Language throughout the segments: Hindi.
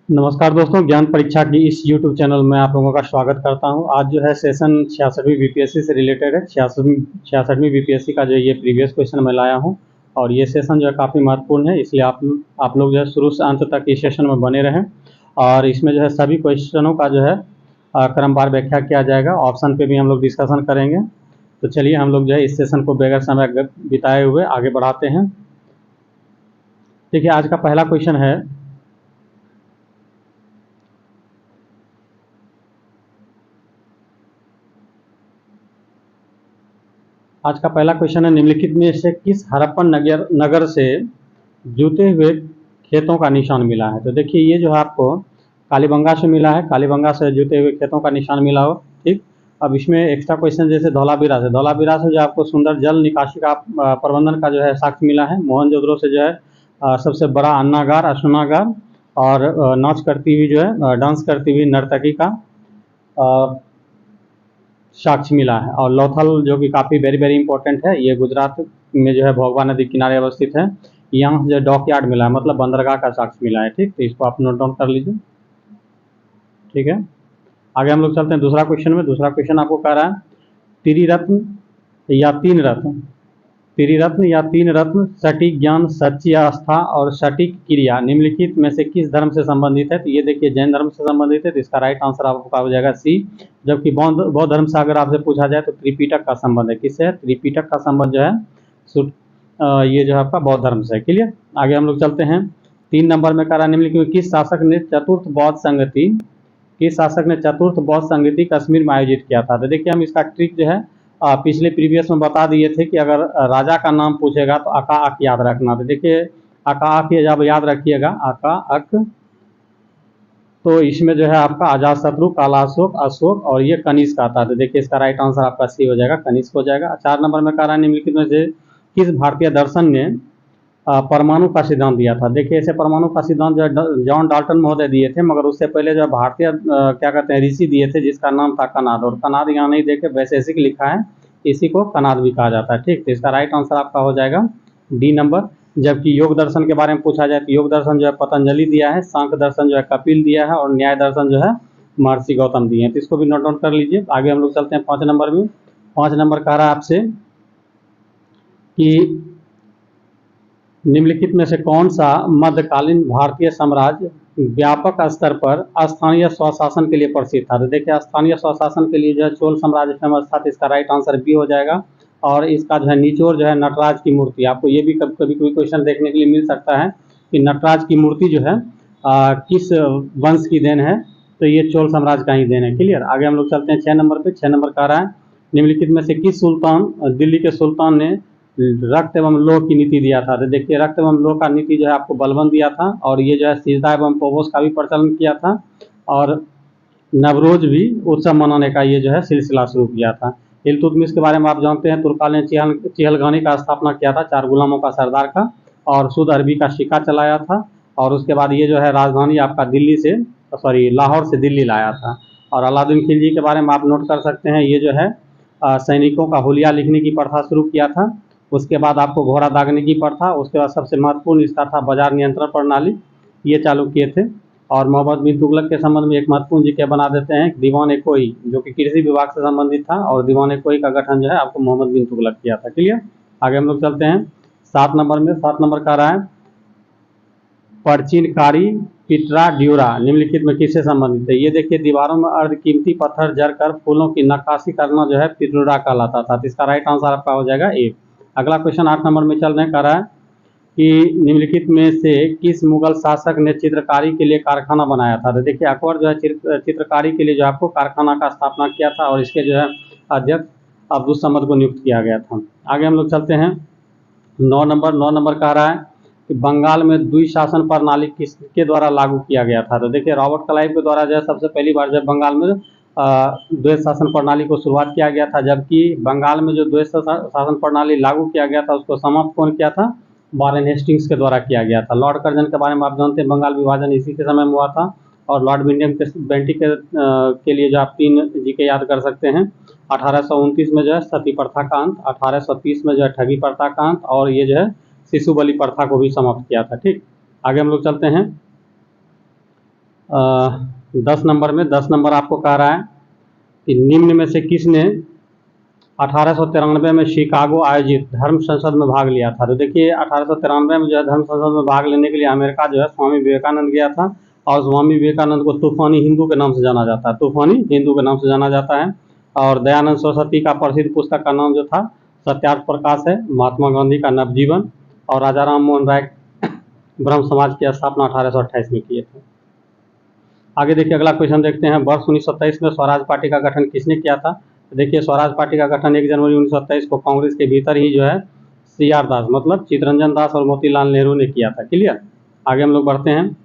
नमस्कार दोस्तों, ज्ञान परीक्षा की इस YouTube चैनल में आप लोगों का स्वागत करता हूं। आज जो है सेशन 66वीं बीपीएससी से रिलेटेड है। 66वीं बीपीएससी का जो ये प्रीवियस क्वेश्चन मैं लाया हूं और ये सेशन जो है काफ़ी महत्वपूर्ण है, इसलिए आप लोग जो है शुरू से अंत तक इस सेशन में बने रहें। और इसमें जो है सभी क्वेश्चनों का जो है क्रमवार व्याख्या किया जाएगा। ऑप्शन पे भी हम लोग डिस्कशन करेंगे। तो चलिए हम लोग जो है इस सेशन को बगैर समय बिताए हुए आगे बढ़ाते हैं। देखिए, आज का पहला क्वेश्चन है, आज का पहला क्वेश्चन है, निम्नलिखित में से किस हड़प्पन नगर से जूते हुए खेतों का निशान मिला है। तो देखिए, ये जो है आपको कालीबंगा से मिला है। कालीबंगा से जूते हुए खेतों का निशान मिला हो। ठीक, अब इसमें एक्स्ट्रा क्वेश्चन जैसे धौलावीरा से जो आपको सुंदर जल निकासी का प्रबंधन का जो है साक्ष्य मिला है। मोहनजोदड़ो से जो है सबसे बड़ा अन्नागार अश्नागार और नाच करती हुई जो है डांस करती हुई नर्तकी का साक्ष्य मिला है। और लोथल जो कि काफ़ी वेरी वेरी इंपॉर्टेंट है, ये गुजरात में जो है भोगवा नदी किनारे अवस्थित है। यहाँ जो डॉकयार्ड मिला है, मतलब बंदरगाह का साक्ष्य मिला है। ठीक, तो इसको आप नोट डाउन कर लीजिए। ठीक है, आगे हम लोग चलते हैं दूसरा क्वेश्चन में। दूसरा क्वेश्चन आपको कह रहा है, त्रिरत्न या तीन रत्न, त्रिरत्न या तीन रत्न सटीक ज्ञान, सच्ची आस्था और सटीक क्रिया निम्नलिखित में से किस धर्म से संबंधित है। तो ये देखिए जैन धर्म से संबंधित है, तो इसका राइट आंसर आपका हो जाएगा सी। जबकि बौद्ध धर्म से अगर आपसे पूछा जाए तो त्रिपिटक का संबंध है। किससे है? त्रिपिटक का संबंध जो है ये जो है आपका बौद्ध धर्म से है। क्लियर, आगे हम लोग चलते हैं। 3 नंबर में कह रहा निम्नलिखित में किस शासक ने चतुर्थ बौद्ध संगति कश्मीर में आयोजित किया था। तो देखिए, हम इसका ट्रिक जो है पिछले प्रीवियस में बता दिए थे कि अगर राजा का नाम पूछेगा तो अका अक याद रखना। तो देखिए, अका अक जब याद रखिएगा, अका अक, तो इसमें जो है आपका अजातशत्रु, कालाशोक, अशोक और ये कनिष्क आता है। तो देखिए, इसका राइट आंसर आपका सी हो जाएगा, कनिष्क हो जाएगा। 4 नंबर में कह रहा है निम्नलिखित में से किस भारतीय दर्शन ने परमाणु का सिद्धांत दिया था। देखिए, ऐसे परमाणु का सिद्धांत जो है जॉन डाल्टन महोदय दिए थे, मगर उससे पहले जो भारतीय क्या कहते हैं ऋषि दिए थे, जिसका नाम था कनाद। और कनाद यहाँ नहीं देखे, वैशेषिक लिखा है, इसी को कनाद भी कहा जाता है। ठीक, तो इसका राइट आंसर आपका हो जाएगा डी नंबर। जबकि योग दर्शन के बारे में पूछा जाए तो योग दर्शन जो है पतंजलि दिया है, सांख्य दर्शन जो है कपिल दिया है और न्याय दर्शन जो है महर्षि गौतम दिए हैं। तो इसको भी नोट डाउन कर लीजिए। आगे हम लोग चलते हैं 5 नंबर में। 5 नंबर कह रहा है आपसे कि निम्नलिखित में से कौन सा मध्यकालीन भारतीय साम्राज्य व्यापक स्तर पर स्थानीय स्वशासन के लिए प्रसिद्ध था। तो देखिए, स्थानीय स्वशासन के लिए जो है चोल साम्राज्य फेमस था। तो इसका राइट आंसर बी हो जाएगा। और इसका जो है निचोड़ जो है नटराज की मूर्ति। आपको ये भी कभी कभी कोई क्वेश्चन देखने के लिए मिल सकता है कि नटराज की मूर्ति जो है किस वंश की देन है। तो ये चोल साम्राज्य का ही देन है। क्लियर, आगे हम लोग चलते हैं 6 नंबर पे। 6 नंबर कह रहा है निम्नलिखित में से किस सुल्तान, दिल्ली के सुल्तान ने रक्त एवं लोह की नीति दिया था। तो देखिए, रक्त एवं लोह का नीति जो है आपको बलबन दिया था। और ये जो है सिजदा एवं पोगोस का भी प्रचलन किया था। और नवरोज भी उत्सव मनाने का ये जो है सिलसिला शुरू किया था। इल्तुतमिश के बारे में आप जानते हैं, तुर्काल ने चिहलगानी का स्थापना किया था, 4 गुलामों का सरदार का, और शुद्ध अरबी का सिक्का चलाया था। और उसके बाद ये जो है राजधानी आपका लाहौर से दिल्ली लाया था। और अलाउद्दीन खिलजी के बारे में आप नोट कर सकते हैं, ये जो है सैनिकों का हुलिया लिखने की प्रथा शुरू किया था। उसके बाद आपको घोड़ा दागने की प्रथा, उसके बाद सबसे महत्वपूर्ण इसका था बाजार नियंत्रण प्रणाली, ये चालू किए थे। और मोहम्मद बिन तुगलक के संबंध में एक महत्वपूर्ण जिक्र बना देते हैं, दीवान-ए-कोई जो कि कृषि विभाग से संबंधित था, और दीवान-ए-कोई का गठन जो है आपको मोहम्मद बिन तुगलक किया था। क्लियर, आगे हम लोग चलते हैं 7 नंबर में। 7 नंबर कह रहा है प्राचीनकारी पिटरा ड्यूरा निम्नलिखित में किससे संबंधित है। ये देखिए, दीवारों में अर्धकीमती पत्थर जड़कर फूलों की नक्काशी करना जो है पिटरा कहलाता था। तो इसका राइट आंसर आपका हो जाएगा ए। अगला क्वेश्चन 8 नंबर में चल रहे कह रहा है कि निम्नलिखित में से किस मुगल शासक ने चित्रकारी के लिए कारखाना बनाया था। तो देखिए, अकबर जो है चित्रकारी के लिए जो आपको कारखाना का स्थापना किया था, और इसके जो है अध्यक्ष अब्दुल समद को नियुक्त किया गया था। आगे हम लोग चलते हैं 9 नंबर। 9 नंबर कह रहा है कि बंगाल में द्विशासन प्रणाली किसके द्वारा लागू किया गया था। तो देखिए, रॉबर्ट क्लाइव के द्वारा जो है सबसे पहली बार जब बंगाल में द्वैत शासन प्रणाली को शुरुआत किया गया था। जबकि बंगाल में जो द्वैत शासन प्रणाली लागू किया गया था उसको समाप्त कौन किया था? वारेन हेस्टिंग्स के द्वारा किया गया था। लॉर्ड कर्जन के बारे में आप जानते हैं, बंगाल विभाजन इसी के समय में हुआ था। और लॉर्ड विलियम बेंटिक के लिए जो आप 3 जीके याद कर सकते हैं। 1829 में जो है सती प्रथा का अंत, 1830 में जो है ठगी प्रथा का अंत, और ये जो है शिशु बलि प्रथा को भी समाप्त किया था। ठीक, आगे हम लोग चलते हैं 10 नंबर में 10 नंबर आपको कह रहा है कि निम्न में से किसने 1893 में शिकागो आयोजित धर्म संसद में भाग लिया था। तो देखिए 1893 में जो है धर्म संसद में भाग लेने के लिए अमेरिका जो है स्वामी विवेकानंद गया था, और स्वामी विवेकानंद को तूफानी हिंदू के नाम से जाना जाता है, तूफानी हिंदू के नाम से जाना जाता है। और दयानंद सरस्वती का प्रसिद्ध पुस्तक का नाम जो था सत्यार्थ प्रकाश है। महात्मा गांधी का नवजीवन और राजा राम मोहन राय ब्रह्म समाज की स्थापना 1828 में किए थे। आगे देखिए अगला क्वेश्चन देखते हैं। वर्ष 1927 में स्वराज पार्टी का गठन किसने किया था। तो देखिए स्वराज पार्टी का गठन 1 जनवरी 1927 को कांग्रेस के भीतर ही जो है CR दास मतलब चितरंजन दास और मोतीलाल नेहरू ने किया था। क्लियर। आगे हम लोग बढ़ते हैं।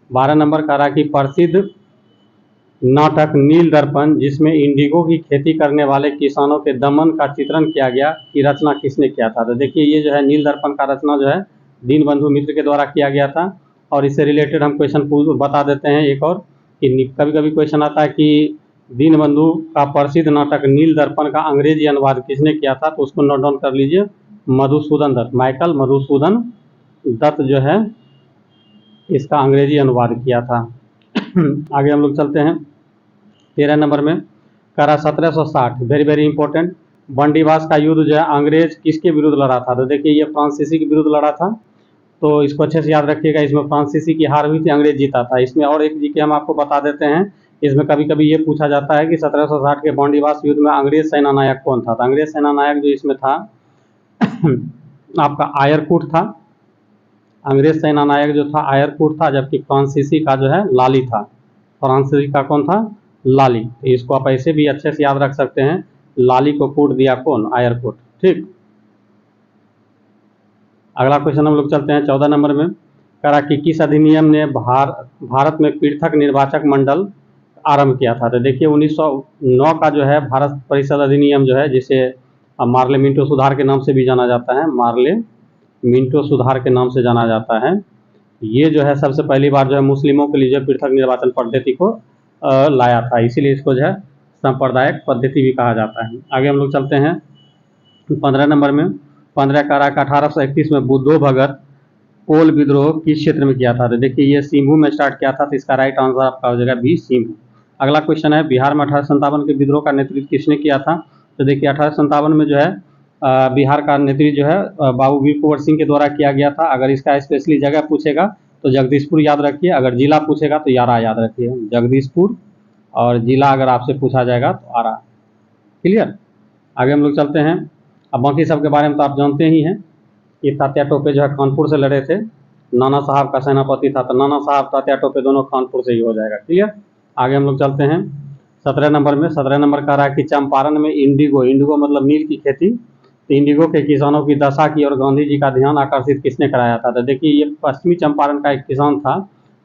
12 नंबर का रहा कि प्रसिद्ध नाटक नील दर्पण जिसमें इंडिगो की खेती करने वाले किसानों के दमन का चित्रण किया गया की रचना किसने किया था। तो देखिए ये जो है नील दर्पण का रचना जो है दीनबंधु मित्र के द्वारा किया गया था। और इससे रिलेटेड हम क्वेश्चन बता देते हैं एक और कि कभी कभी क्वेश्चन आता है कि दीनबंधु का प्रसिद्ध नाटक नील दर्पण का अंग्रेजी अनुवाद किसने किया था। तो उसको नोट डाउन कर लीजिए, मधुसूदन दत्त, माइकल मधुसूदन दत्त जो है इसका अंग्रेजी अनुवाद किया था। आगे हम लोग चलते हैं। 13 नंबर में करा 1760 वेरी वेरी इंपॉर्टेंट बंडीवास का युद्ध जो है अंग्रेज किसके विरुद्ध लड़ा था। तो देखिए ये फ्रांसीसी के विरुद्ध लड़ा था, तो इसको अच्छे से याद रखिएगा। इसमें फ्रांसीसी की हार हुई थी, अंग्रेज जीता था। इसमें और एक जीके हम आपको बता देते हैं। इसमें कभी कभी ये पूछा जाता है कि 1760 के बंडीवास युद्ध में अंग्रेज सेना नायक कौन था। तो अंग्रेज सेना नायक जो इसमें था आपका आयरकुट था। अंग्रेज सेना नायक जो था आयरकुट था, जबकि फ्रांसीसी का जो है लाली था। फ्रांसीसी का कौन था, लाली। तो इसको आप ऐसे भी अच्छे से याद रख सकते हैं, लाली को कूट दिया कौन, आयरकुट। ठीक। अगला क्वेश्चन हम लोग चलते हैं 14 नंबर में। करा कि किस अधिनियम ने भारत में पृथक निर्वाचक मंडल आरंभ किया था। तो देखिए 1909 का जो है भारत परिषद अधिनियम जो है, जिसे मार्ले मिंटो सुधार के नाम से भी जाना जाता है, मार्ले मिंटो सुधार के नाम से जाना जाता है। ये जो है सबसे पहली बार जो है मुस्लिमों के लिए जो पृथक निर्वाचन पद्धति को लाया था, इसीलिए इसको जो है सांप्रदायिक पद्धति भी कहा जाता है। आगे हम लोग चलते हैं 15 नंबर में। 15 कारा का 1831 में बुद्धो भगत कोल विद्रोह किस क्षेत्र में किया था। तो देखिए ये सिंभू में स्टार्ट किया था, तो इसका राइट आंसर आपका हो जाएगा बी, सिंभू। अगला क्वेश्चन है बिहार में 1857 के विद्रोह का नेतृत्व किसने किया था। तो देखिए 1857 में जो है बिहार का नेतृत्व जो है बाबू वीर कुंवर सिंह के द्वारा किया गया था। अगर इसका स्पेशली जगह पूछेगा तो जगदीशपुर याद रखिए, अगर जिला पूछेगा तो यारा याद रखिए, जगदीशपुर, और जिला अगर आपसे पूछा जाएगा तो आरा। क्लियर। आगे हम लोग चलते हैं। अब बाकी सब के बारे में तो आप जानते ही हैं कि तात्या टोपे जो है कानपुर से लड़े थे, नाना साहब का सेनापति था, तो नाना साहब तात्या टोपे दोनों कानपुर से ही हो जाएगा। क्लियर। आगे हम लोग चलते हैं 17 नंबर में। 17 नंबर का रहा है कि चंपारण में इंडिगो, इंडिगो मतलब नील की खेती, तो इंडिगो के किसानों की दशा की और गांधी जी का ध्यान आकर्षित किसने कराया था। तो देखिए ये पश्चिमी चंपारण का एक किसान था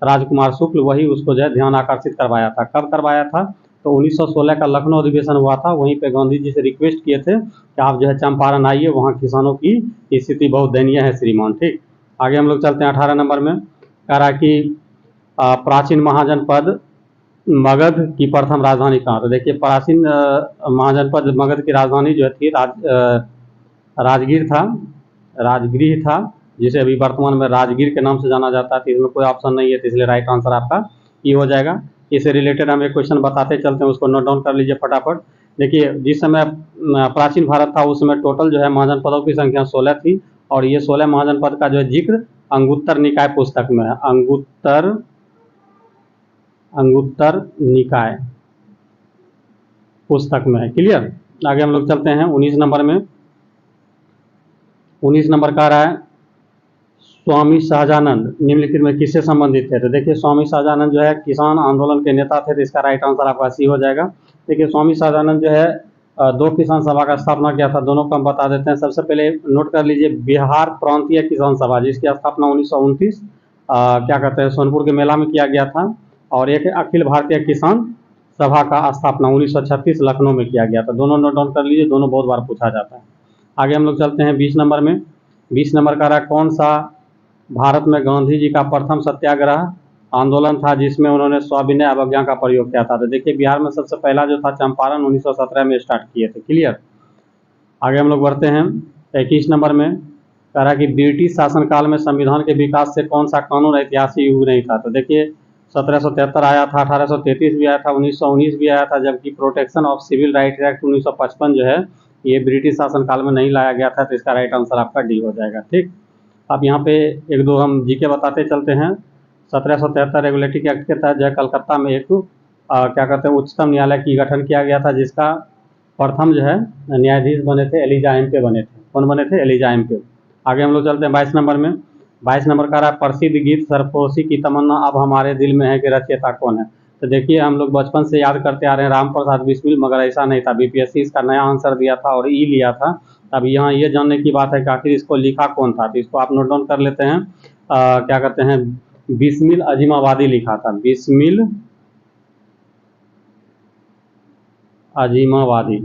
राजकुमार शुक्ल, वही उसको जो है ध्यान आकर्षित करवाया था। कब करवाया था, तो 1916 का लखनऊ अधिवेशन हुआ था, वहीं पे गांधी जी से रिक्वेस्ट किए थे कि आप जो है चंपारण आइए, वहाँ किसानों की स्थिति बहुत दयनीय है श्रीमान। ठीक। आगे हम लोग चलते हैं 18 नंबर में। कह रहा कि प्राचीन महाजनपद मगध की प्रथम राजधानी कहाँ। तो देखिए प्राचीन महाजनपद मगध की राजधानी जो थी राजगीर था, राजगृह था, जिसे अभी वर्तमान में राजगीर के नाम से जाना जाता है। तो इसमें कोई ऑप्शन नहीं है, तो इसलिए राइट आंसर आपका ये हो जाएगा। इससे रिलेटेड हम एक क्वेश्चन बताते चलते हैं, उसको नोट डाउन कर लीजिए फटाफट। देखिए जिस समय प्राचीन भारत था उस समय टोटल जो है महाजनपदों की संख्या 16 थी, और ये 16 महाजनपद का जो है जिक्र अंगुत्तर निकाय पुस्तक में है, अंगुत्तर निकाय पुस्तक में है। क्लियर। आगे हम लोग चलते हैं 19 नंबर में। 19 नंबर का रहा है स्वामी सहजानंद निम्नलिखित में किससे संबंधित थे। तो देखिए स्वामी सहजानंद जो है किसान आंदोलन के नेता थे, तो इसका राइट आंसर आपका सी हो जाएगा। देखिए स्वामी सहजानंद जो है 2 किसान सभा का स्थापना किया था, दोनों को हम बता देते हैं। सबसे पहले नोट कर लीजिए बिहार प्रांतीय किसान सभा, जिसकी स्थापना 1929 क्या कहते हैं सोनपुर के मेला में किया गया था, और एक अखिल भारतीय किसान सभा का स्थापना 1936 लखनऊ में किया गया था। दोनों नोट डाउन कर लीजिए, दोनों बहुत बार पूछा जाता है। आगे हम लोग चलते हैं 20 नंबर में। 20 नंबर का रहा कौन सा भारत में गांधी जी का प्रथम सत्याग्रह आंदोलन था जिसमें उन्होंने सविनय अवज्ञा का प्रयोग किया था। तो देखिए बिहार में सबसे पहला जो था चंपारण 1917 में स्टार्ट किए थे। क्लियर। आगे हम लोग बढ़ते हैं 21 नंबर में। कह रहा कि ब्रिटिश शासनकाल में संविधान के विकास से कौन सा कानून ऐतिहासिक युग नहीं था। तो देखिए 1773 आया था, 1833 भी आया था, 1919 भी आया था, जबकि protection of civil right act 1955 जो है ये ब्रिटिश शासनकाल में नहीं लाया गया था। तो इसका राइट आंसर आपका डी हो जाएगा। ठीक, अब यहाँ पे एक दो हम जीके बताते चलते हैं। 1773 रेगुलेटरी एक्ट के तहत जो है कलकत्ता में एक क्या कहते हैं उच्चतम न्यायालय की गठन किया गया था, जिसका प्रथम जो है न्यायाधीश बने थे एलिजा एम्पे बने थे। कौन बने थे? एलिजा एम्पे। आगे हम लोग चलते हैं 22 नंबर में। 22 नंबर का रहा प्रसिद्ध गीत सरफरोशी की तमन्ना अब हमारे दिल में है के रचयिता कौन है? तो देखिए हम लोग बचपन से याद करते आ रहे हैं राम प्रसाद बिस्मिल, मगर ऐसा नहीं था। बीपीएससी इसका नया आंसर दिया था और ई लिया था। अब यहाँ ये जानने की बात है कि आखिर इसको लिखा कौन था, तो इसको आप नोट डाउन कर लेते हैं। क्या कहते हैं, बिस्मिल अजीमाबादी लिखा था। बिस्मिल अजीमाबादी,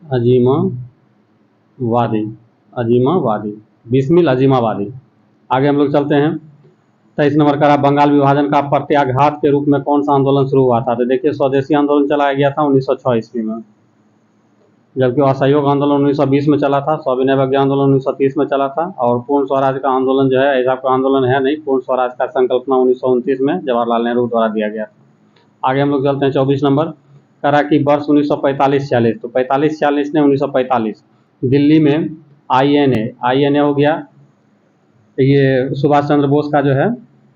अजीमाबादी, अजीमाबादी, बिस्मिल अजीमाबादी। आगे हम लोग चलते हैं 23 नंबर का बंगाल विभाजन का प्रत्याघात के रूप में कौन सा आंदोलन शुरू हुआ था? तो देखिए स्वदेशी आंदोलन चलाया गया था 1906 ईस्वी में, जबकि असहयोग आंदोलन 1920 में चला था, सविनय अवज्ञा आंदोलन 1930 में चला था, और पूर्ण स्वराज का आंदोलन जो है ऐसा कोई आंदोलन है नहीं, पूर्ण स्वराज का संकल्पना 1929 में जवाहरलाल नेहरू द्वारा दिया गया था। आगे हम लोग चलते हैं 24 नंबर करा कि वर्ष 1945-46, तो 45-46 ने 1945 दिल्ली में आईएनए हो गया। ये सुभाष चंद्र बोस का जो है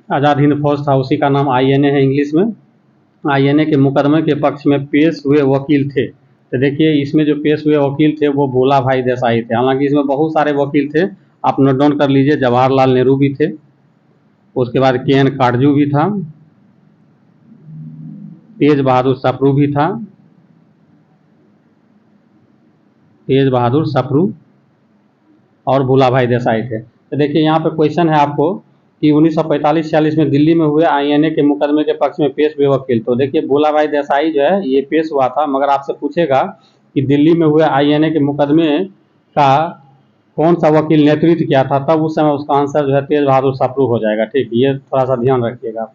आज़ाद हिंद फौज था, उसी का नाम आईएनए है इंग्लिश में। आईएनए के मुकदमे के पक्ष में पेश हुए वकील थे। तो देखिए इसमें जो पेश हुए वकील थे वो भोला भाई देसाई थे। हालांकि इसमें बहुत सारे वकील थे, आप नोट डाउन कर लीजिए। जवाहरलाल नेहरू भी थे, उसके बाद के.एन. काटजू भी था, तेज बहादुर सप्रू और भोला भाई देसाई थे। तो देखिए यहाँ पे क्वेश्चन है आपको कि 1945-46 में दिल्ली में हुए आईएनए के मुकदमे के पक्ष में पेश हुए वकील। तो देखिए भोला भाई देसाई जो है ये पेश हुआ था, मगर आपसे पूछेगा कि दिल्ली में हुए आईएनए के मुकदमे का कौन सा वकील नेतृत्व किया था, तब उस समय उसका आंसर जो है तेज बहादुर सप्रू हो जाएगा। ठीक, ये थोड़ा सा ध्यान रखिएगा।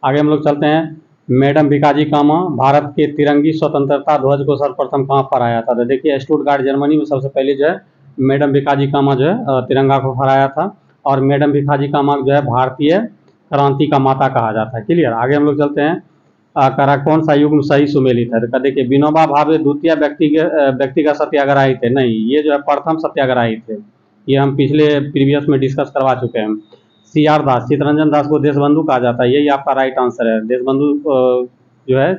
आगे हम लोग चलते हैं। मैडम भिकाजी कामा भारत के तिरंगी स्वतंत्रता ध्वज को सर्वप्रथम कहाँ फहराया था? तो देखिए स्टुटगार्ट जर्मनी में सबसे पहले जो है मैडम भिकाजी कामा जो है तिरंगा को फहराया था, और मैडम भिकाजी कामा जो है भारतीय क्रांति का माता कहा जाता है। क्लियर। आगे हम लोग चलते हैं। करा कौन सा युग्म सही सुमेलित है? तो देखिए विनोबा भावे द्वितीय व्यक्तिगत सत्याग्रही थे? नहीं, ये जो है प्रथम सत्याग्रही थे। ये हम पिछले प्रीवियस में डिस्कस करवा चुके हैं। सी.आर. दास, चित्तरंजन दास को देशबंधु कहा जाता है, यही आपका राइट आंसर है। देशबंधु जो है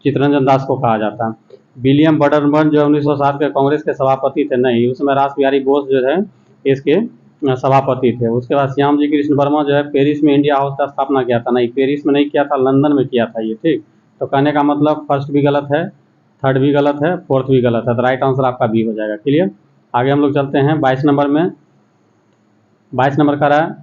चित्तरंजन दास को कहा जाता है। विलियम बटरबर्न जो 1907 के कांग्रेस के सभापति थे? नहीं, उस समय रास बिहारी बोस जो है इसके सभापति थे। उसके बाद श्याम जी कृष्ण वर्मा जो है पेरिस में इंडिया हाउस का स्थापना किया था? नहीं, पेरिस में नहीं किया था, लंदन में किया था ये। ठीक, तो कहने का मतलब फर्स्ट भी गलत है, थर्ड भी गलत है, फोर्थ भी गलत है, तो राइट आंसर आपका बी हो जाएगा। क्लियर। आगे हम लोग चलते हैं 22 नंबर में। 22 नंबर का रहा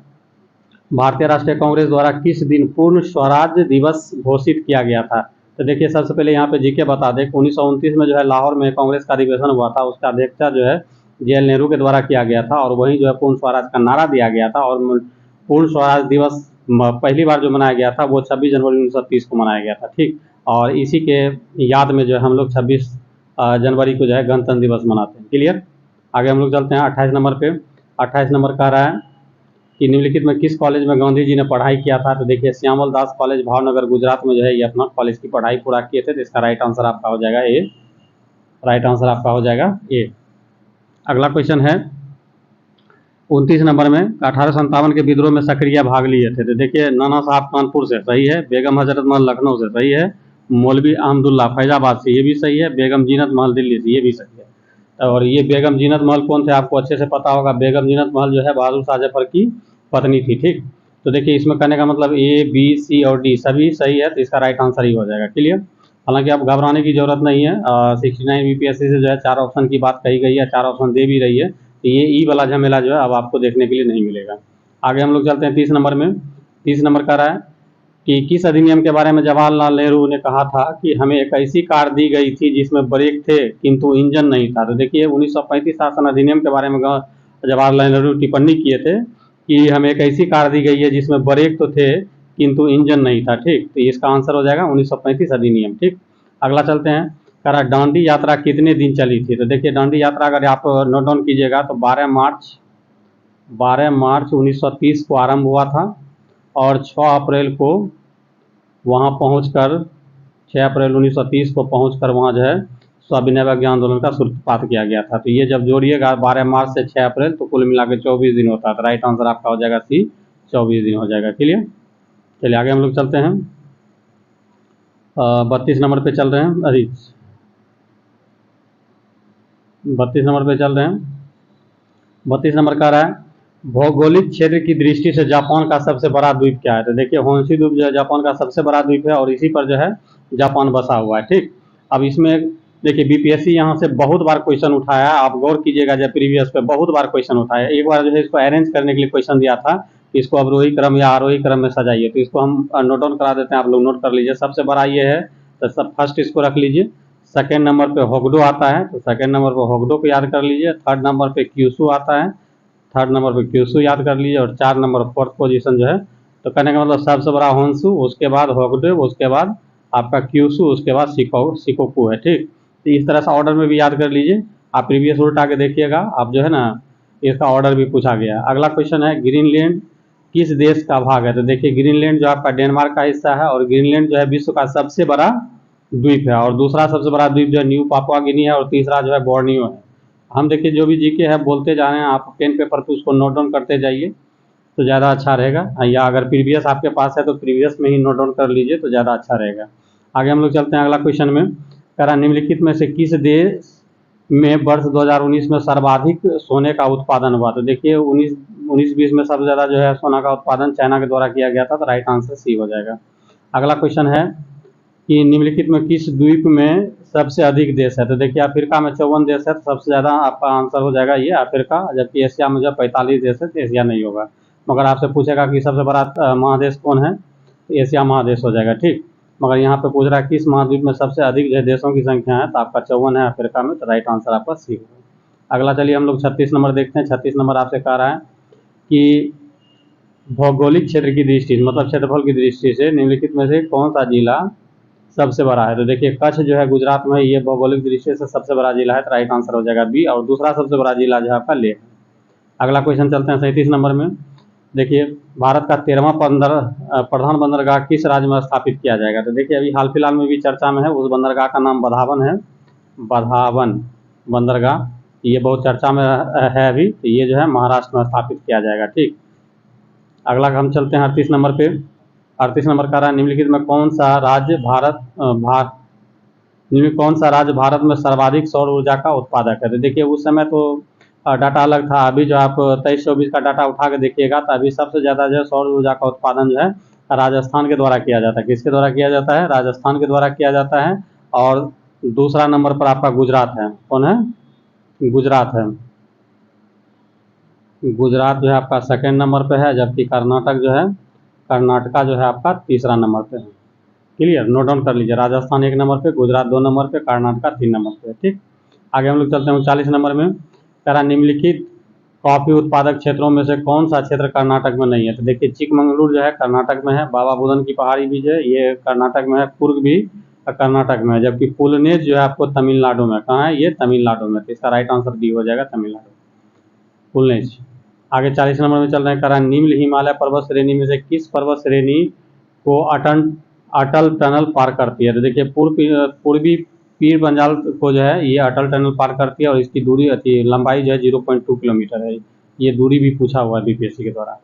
भारतीय राष्ट्रीय कांग्रेस द्वारा किस दिन पूर्ण स्वराज दिवस घोषित किया गया था? तो देखिए सबसे पहले यहाँ पे जीके बता दें, 1929 में जो है लाहौर में कांग्रेस का अधिवेशन हुआ था, उसका अध्यक्षता जो है जे.एल. नेहरू के द्वारा किया गया था, और वहीं जो है पूर्ण स्वराज का नारा दिया गया था। और पूर्ण स्वराज दिवस पहली बार जो मनाया गया था वो 26 जनवरी 1930 को मनाया गया था। ठीक, और इसी के याद में जो है हम लोग 26 जनवरी को जो है गणतंत्र दिवस मनाते हैं। क्लियर। आगे हम लोग चलते हैं 28 नंबर पे। 28 नंबर का रहा है कि निम्नलिखित में किस कॉलेज में गांधी जी ने पढ़ाई किया था? तो देखिए श्यामल दास कॉलेज भावनगर गुजरात में जो है ये अपना कॉलेज की पढ़ाई पूरा किए थे। तो इसका राइट आंसर आपका हो जाएगा ए। राइट आंसर आपका हो जाएगा ए। अगला क्वेश्चन है 29 नंबर में। 1857 के विद्रोह में सक्रिय भाग लिए थे? तो देखिए नाना साहब कानपुर से, सही है। बेगम हजरत महल लखनऊ से, सही है। मौलवी अहमदुल्ला फैजाबाद से, ये भी सही है। बेगम जीनत महल दिल्ली से, ये भी सही है। और ये बेगम जीनत महल कौन थे आपको अच्छे से पता होगा। बेगम जीनत महल जो है बहादुर शाह जफर की पत्नी थी। ठीक, तो देखिए इसमें कहने का मतलब ए, बी, सी और डी सभी सही है, तो इसका राइट आंसर ही हो जाएगा। क्लियर। हालांकि आप घबराने की जरूरत नहीं है। 69 बीपीएससी से जो है 4 ऑप्शन की बात कही गई है, 4 ऑप्शन दे भी रही है, तो ये ई वाला झमेला जो है अब आपको देखने के लिए नहीं मिलेगा। आगे हम लोग चलते हैं 30 नंबर में। 30 नंबर का रहा है कि किस अधिनियम के बारे में जवाहरलाल नेहरू ने कहा था कि हमें एक ऐसी कार दी गई थी जिसमें ब्रेक थे किंतु इंजन नहीं था? तो देखिए 1935 शासन अधिनियम के बारे में जवाहरलाल नेहरू टिप्पणी किए थे कि हमें एक ऐसी कार दी गई है जिसमें ब्रेक तो थे किंतु इंजन नहीं था। ठीक, तो इसका आंसर हो जाएगा 1935 अधिनियम। ठीक, अगला चलते हैं। कह रहा डांडी यात्रा कितने दिन चली थी? तो देखिए डांडी यात्रा अगर आप नोट डाउन कीजिएगा तो 12 मार्च 1930 को आरंभ हुआ था, और 6 अप्रैल को वहाँ पहुंचकर 6 अप्रैल 1930 को पहुंचकर वहाँ जो है सविनय अवज्ञा आंदोलन का सूत्रपात किया गया था। तो ये जब जोड़िएगा 12 मार्च से 6 अप्रैल तो कुल मिला के 24 दिन होता है। तो राइट आंसर आपका हो जाएगा सी, 24 दिन हो जाएगा। क्लियर। चलिए आगे हम लोग चलते हैं। 32 नंबर पे चल रहे हैं। अरे 32 नंबर पे चल रहे हैं। 32 नंबर का रहा है भौगोलिक क्षेत्र की दृष्टि से जापान का सबसे बड़ा द्वीप क्या है। तो देखिए होन्शु द्वीप जो है जापान का सबसे बड़ा द्वीप है और इसी पर जो है जापान बसा हुआ है। ठीक। अब इसमें देखिए बीपीएससी यहाँ से बहुत बार क्वेश्चन उठाया, आप गौर कीजिएगा जब प्रीवियस पे बहुत बार क्वेश्चन उठाया। एक बार जो है इसको अरेंज करने के लिए क्वेश्चन दिया था कि इसको अवरोही क्रम या आरोही क्रम में सजाइए। तो इसको हम नोट डाउन करा देते हैं, आप लोग नोट कर लीजिए। सबसे बड़ा ये है तो सब फर्स्ट इसको रख लीजिए। सेकेंड नंबर पे होक्डो आता है तो सेकेंड नंबर पर होक्डो को याद कर लीजिए। थर्ड नंबर पे क्यूशू आता है, थर्ड नंबर पे क्यूशू याद कर लीजिए। और 4 नंबर फोर्थ पोजीशन जो है तो कहने का मतलब सबसे बड़ा होन्शु, उसके बाद होक्डो, उसके बाद आपका क्यूशू, उसके बाद शिकोकू है। ठीक। तो इस तरह से ऑर्डर में भी याद कर लीजिए। आप प्रीवियस उल्टा के देखिएगा, आप जो है ना इसका ऑर्डर भी पूछा गया। अगला क्वेश्चन है ग्रीनलैंड किस देश का भाग है। तो देखिए ग्रीनलैंड जो आपका डेनमार्क का हिस्सा है और ग्रीनलैंड जो है विश्व का सबसे बड़ा द्वीप है। और दूसरा सबसे बड़ा द्वीप जो है न्यू पापुआ गिनी है और तीसरा जो है बोर्नियो है। हम देखिए जो भी जीके है बोलते जा रहे हैं, आप पेन पेपर पर उसको नोट डाउन करते जाइए तो ज़्यादा अच्छा रहेगा। या अगर प्रीवियस आपके पास है तो प्रीवियस में ही नोट डाउन कर लीजिए तो ज़्यादा अच्छा रहेगा। आगे हम लोग चलते हैं अगला क्वेश्चन में। कह रहा निम्नलिखित में से किस देश में वर्ष 2019 में सर्वाधिक सोने का उत्पादन हुआ। तो देखिए 19-20 में सबसे ज़्यादा जो है सोना का उत्पादन चाइना के द्वारा किया गया था। तो राइट आंसर सी हो जाएगा। अगला क्वेश्चन है कि निम्नलिखित में किस द्वीप में सबसे अधिक देश है। तो देखिए अफ्रीका में 54 देश है तो सबसे ज़्यादा आपका आंसर हो जाएगा ये अफ्रीका। जबकि एशिया में जो 45 देश है तो एशिया नहीं होगा। मगर आपसे पूछेगा कि सबसे बड़ा महादेश कौन है तो एशिया महादेश हो जाएगा। ठीक। मगर यहाँ पे पूछ रहा है किस महाद्वीप में सबसे अधिक जो देशों की संख्या है तो आपका 54 है अफ्रीका में। तो राइट आंसर आपका सी होगा। अगला चलिए हम लोग 36 नंबर देखते हैं। 36 नंबर आपसे कह रहा है कि भौगोलिक क्षेत्र की दृष्टि मतलब क्षेत्रफल की दृष्टि से निम्नलिखित में से कौन सा जिला सबसे बड़ा है। तो देखिए कच्छ जो है गुजरात में, ये भौगोलिक दृष्टि से सबसे बड़ा जिला है। तो राइट आंसर हो जाएगा बी। और दूसरा सबसे बड़ा जिला जो है आपका लेह है। अगला क्वेश्चन चलते हैं 37 नंबर में। देखिए भारत का 13वां प्रधान बंदरगाह किस राज्य में स्थापित किया जाएगा। तो देखिए अभी हाल फिलहाल में भी चर्चा में है, उस बंदरगाह का नाम बधावन है। बधावन बंदरगाह ये बहुत चर्चा में है अभी। तो ये जो है महाराष्ट्र में स्थापित किया जाएगा। ठीक। अगला हम चलते हैं 38 नंबर पे। 38 नंबर का रहा निम्नलिखित में कौन सा राज्य कौन सा राज्य भारत में सर्वाधिक सौर ऊर्जा का उत्पादक है। तो देखिए उस समय तो डाटा अलग था, अभी जो आप 23-24 का डाटा उठा के देखिएगा तो अभी सबसे ज़्यादा जो है सौर ऊर्जा का उत्पादन जो है राजस्थान के द्वारा किया जाता है। किसके द्वारा किया जाता है? राजस्थान के द्वारा किया जाता है। और दूसरा नंबर पर आपका गुजरात है। कौन है? गुजरात है। गुजरात जो है आपका सेकेंड नंबर पे है, जबकि कर्नाटक जो है कर्नाटका जो है आपका तीसरा नंबर पे है। क्लियर, नोट डाउन कर लीजिए। राजस्थान 1 नंबर पे, गुजरात 2 नंबर पे, कर्नाटका 3 नंबर पे। ठीक। आगे हम लोग चलते हैं 39 नंबर में। कह रहा निम्नलिखित कॉफी उत्पादक क्षेत्रों में से कौन सा क्षेत्र कर्नाटक में नहीं है। तो देखिए चिकमंगलुरु जो है कर्नाटक में है, बाबा बुदन की पहाड़ी भी जो है ये कर्नाटक में है, कुर्ग भी कर्नाटक में है, जबकि पुलनेज जो है आपको तमिलनाडु में। कहाँ है ये? तमिलनाडु में। तो इसका राइट आंसर डी हो जाएगा, तमिलनाडु पुलनेज। आगे 40 नंबर में चल रहे हैं। कह रहा निम्न हिमालय पर्वत श्रेणी में से किस पर्वत श्रेणी को अटल टनल पार करती है। तो देखिए पूर्वी पीर पंजाल को जो है ये अटल टनल पार करती है और इसकी दूरी लंबाई जो है 0.2 किलोमीटर है। ये दूरी भी पूछा हुआ है बीपीएससी के द्वारा।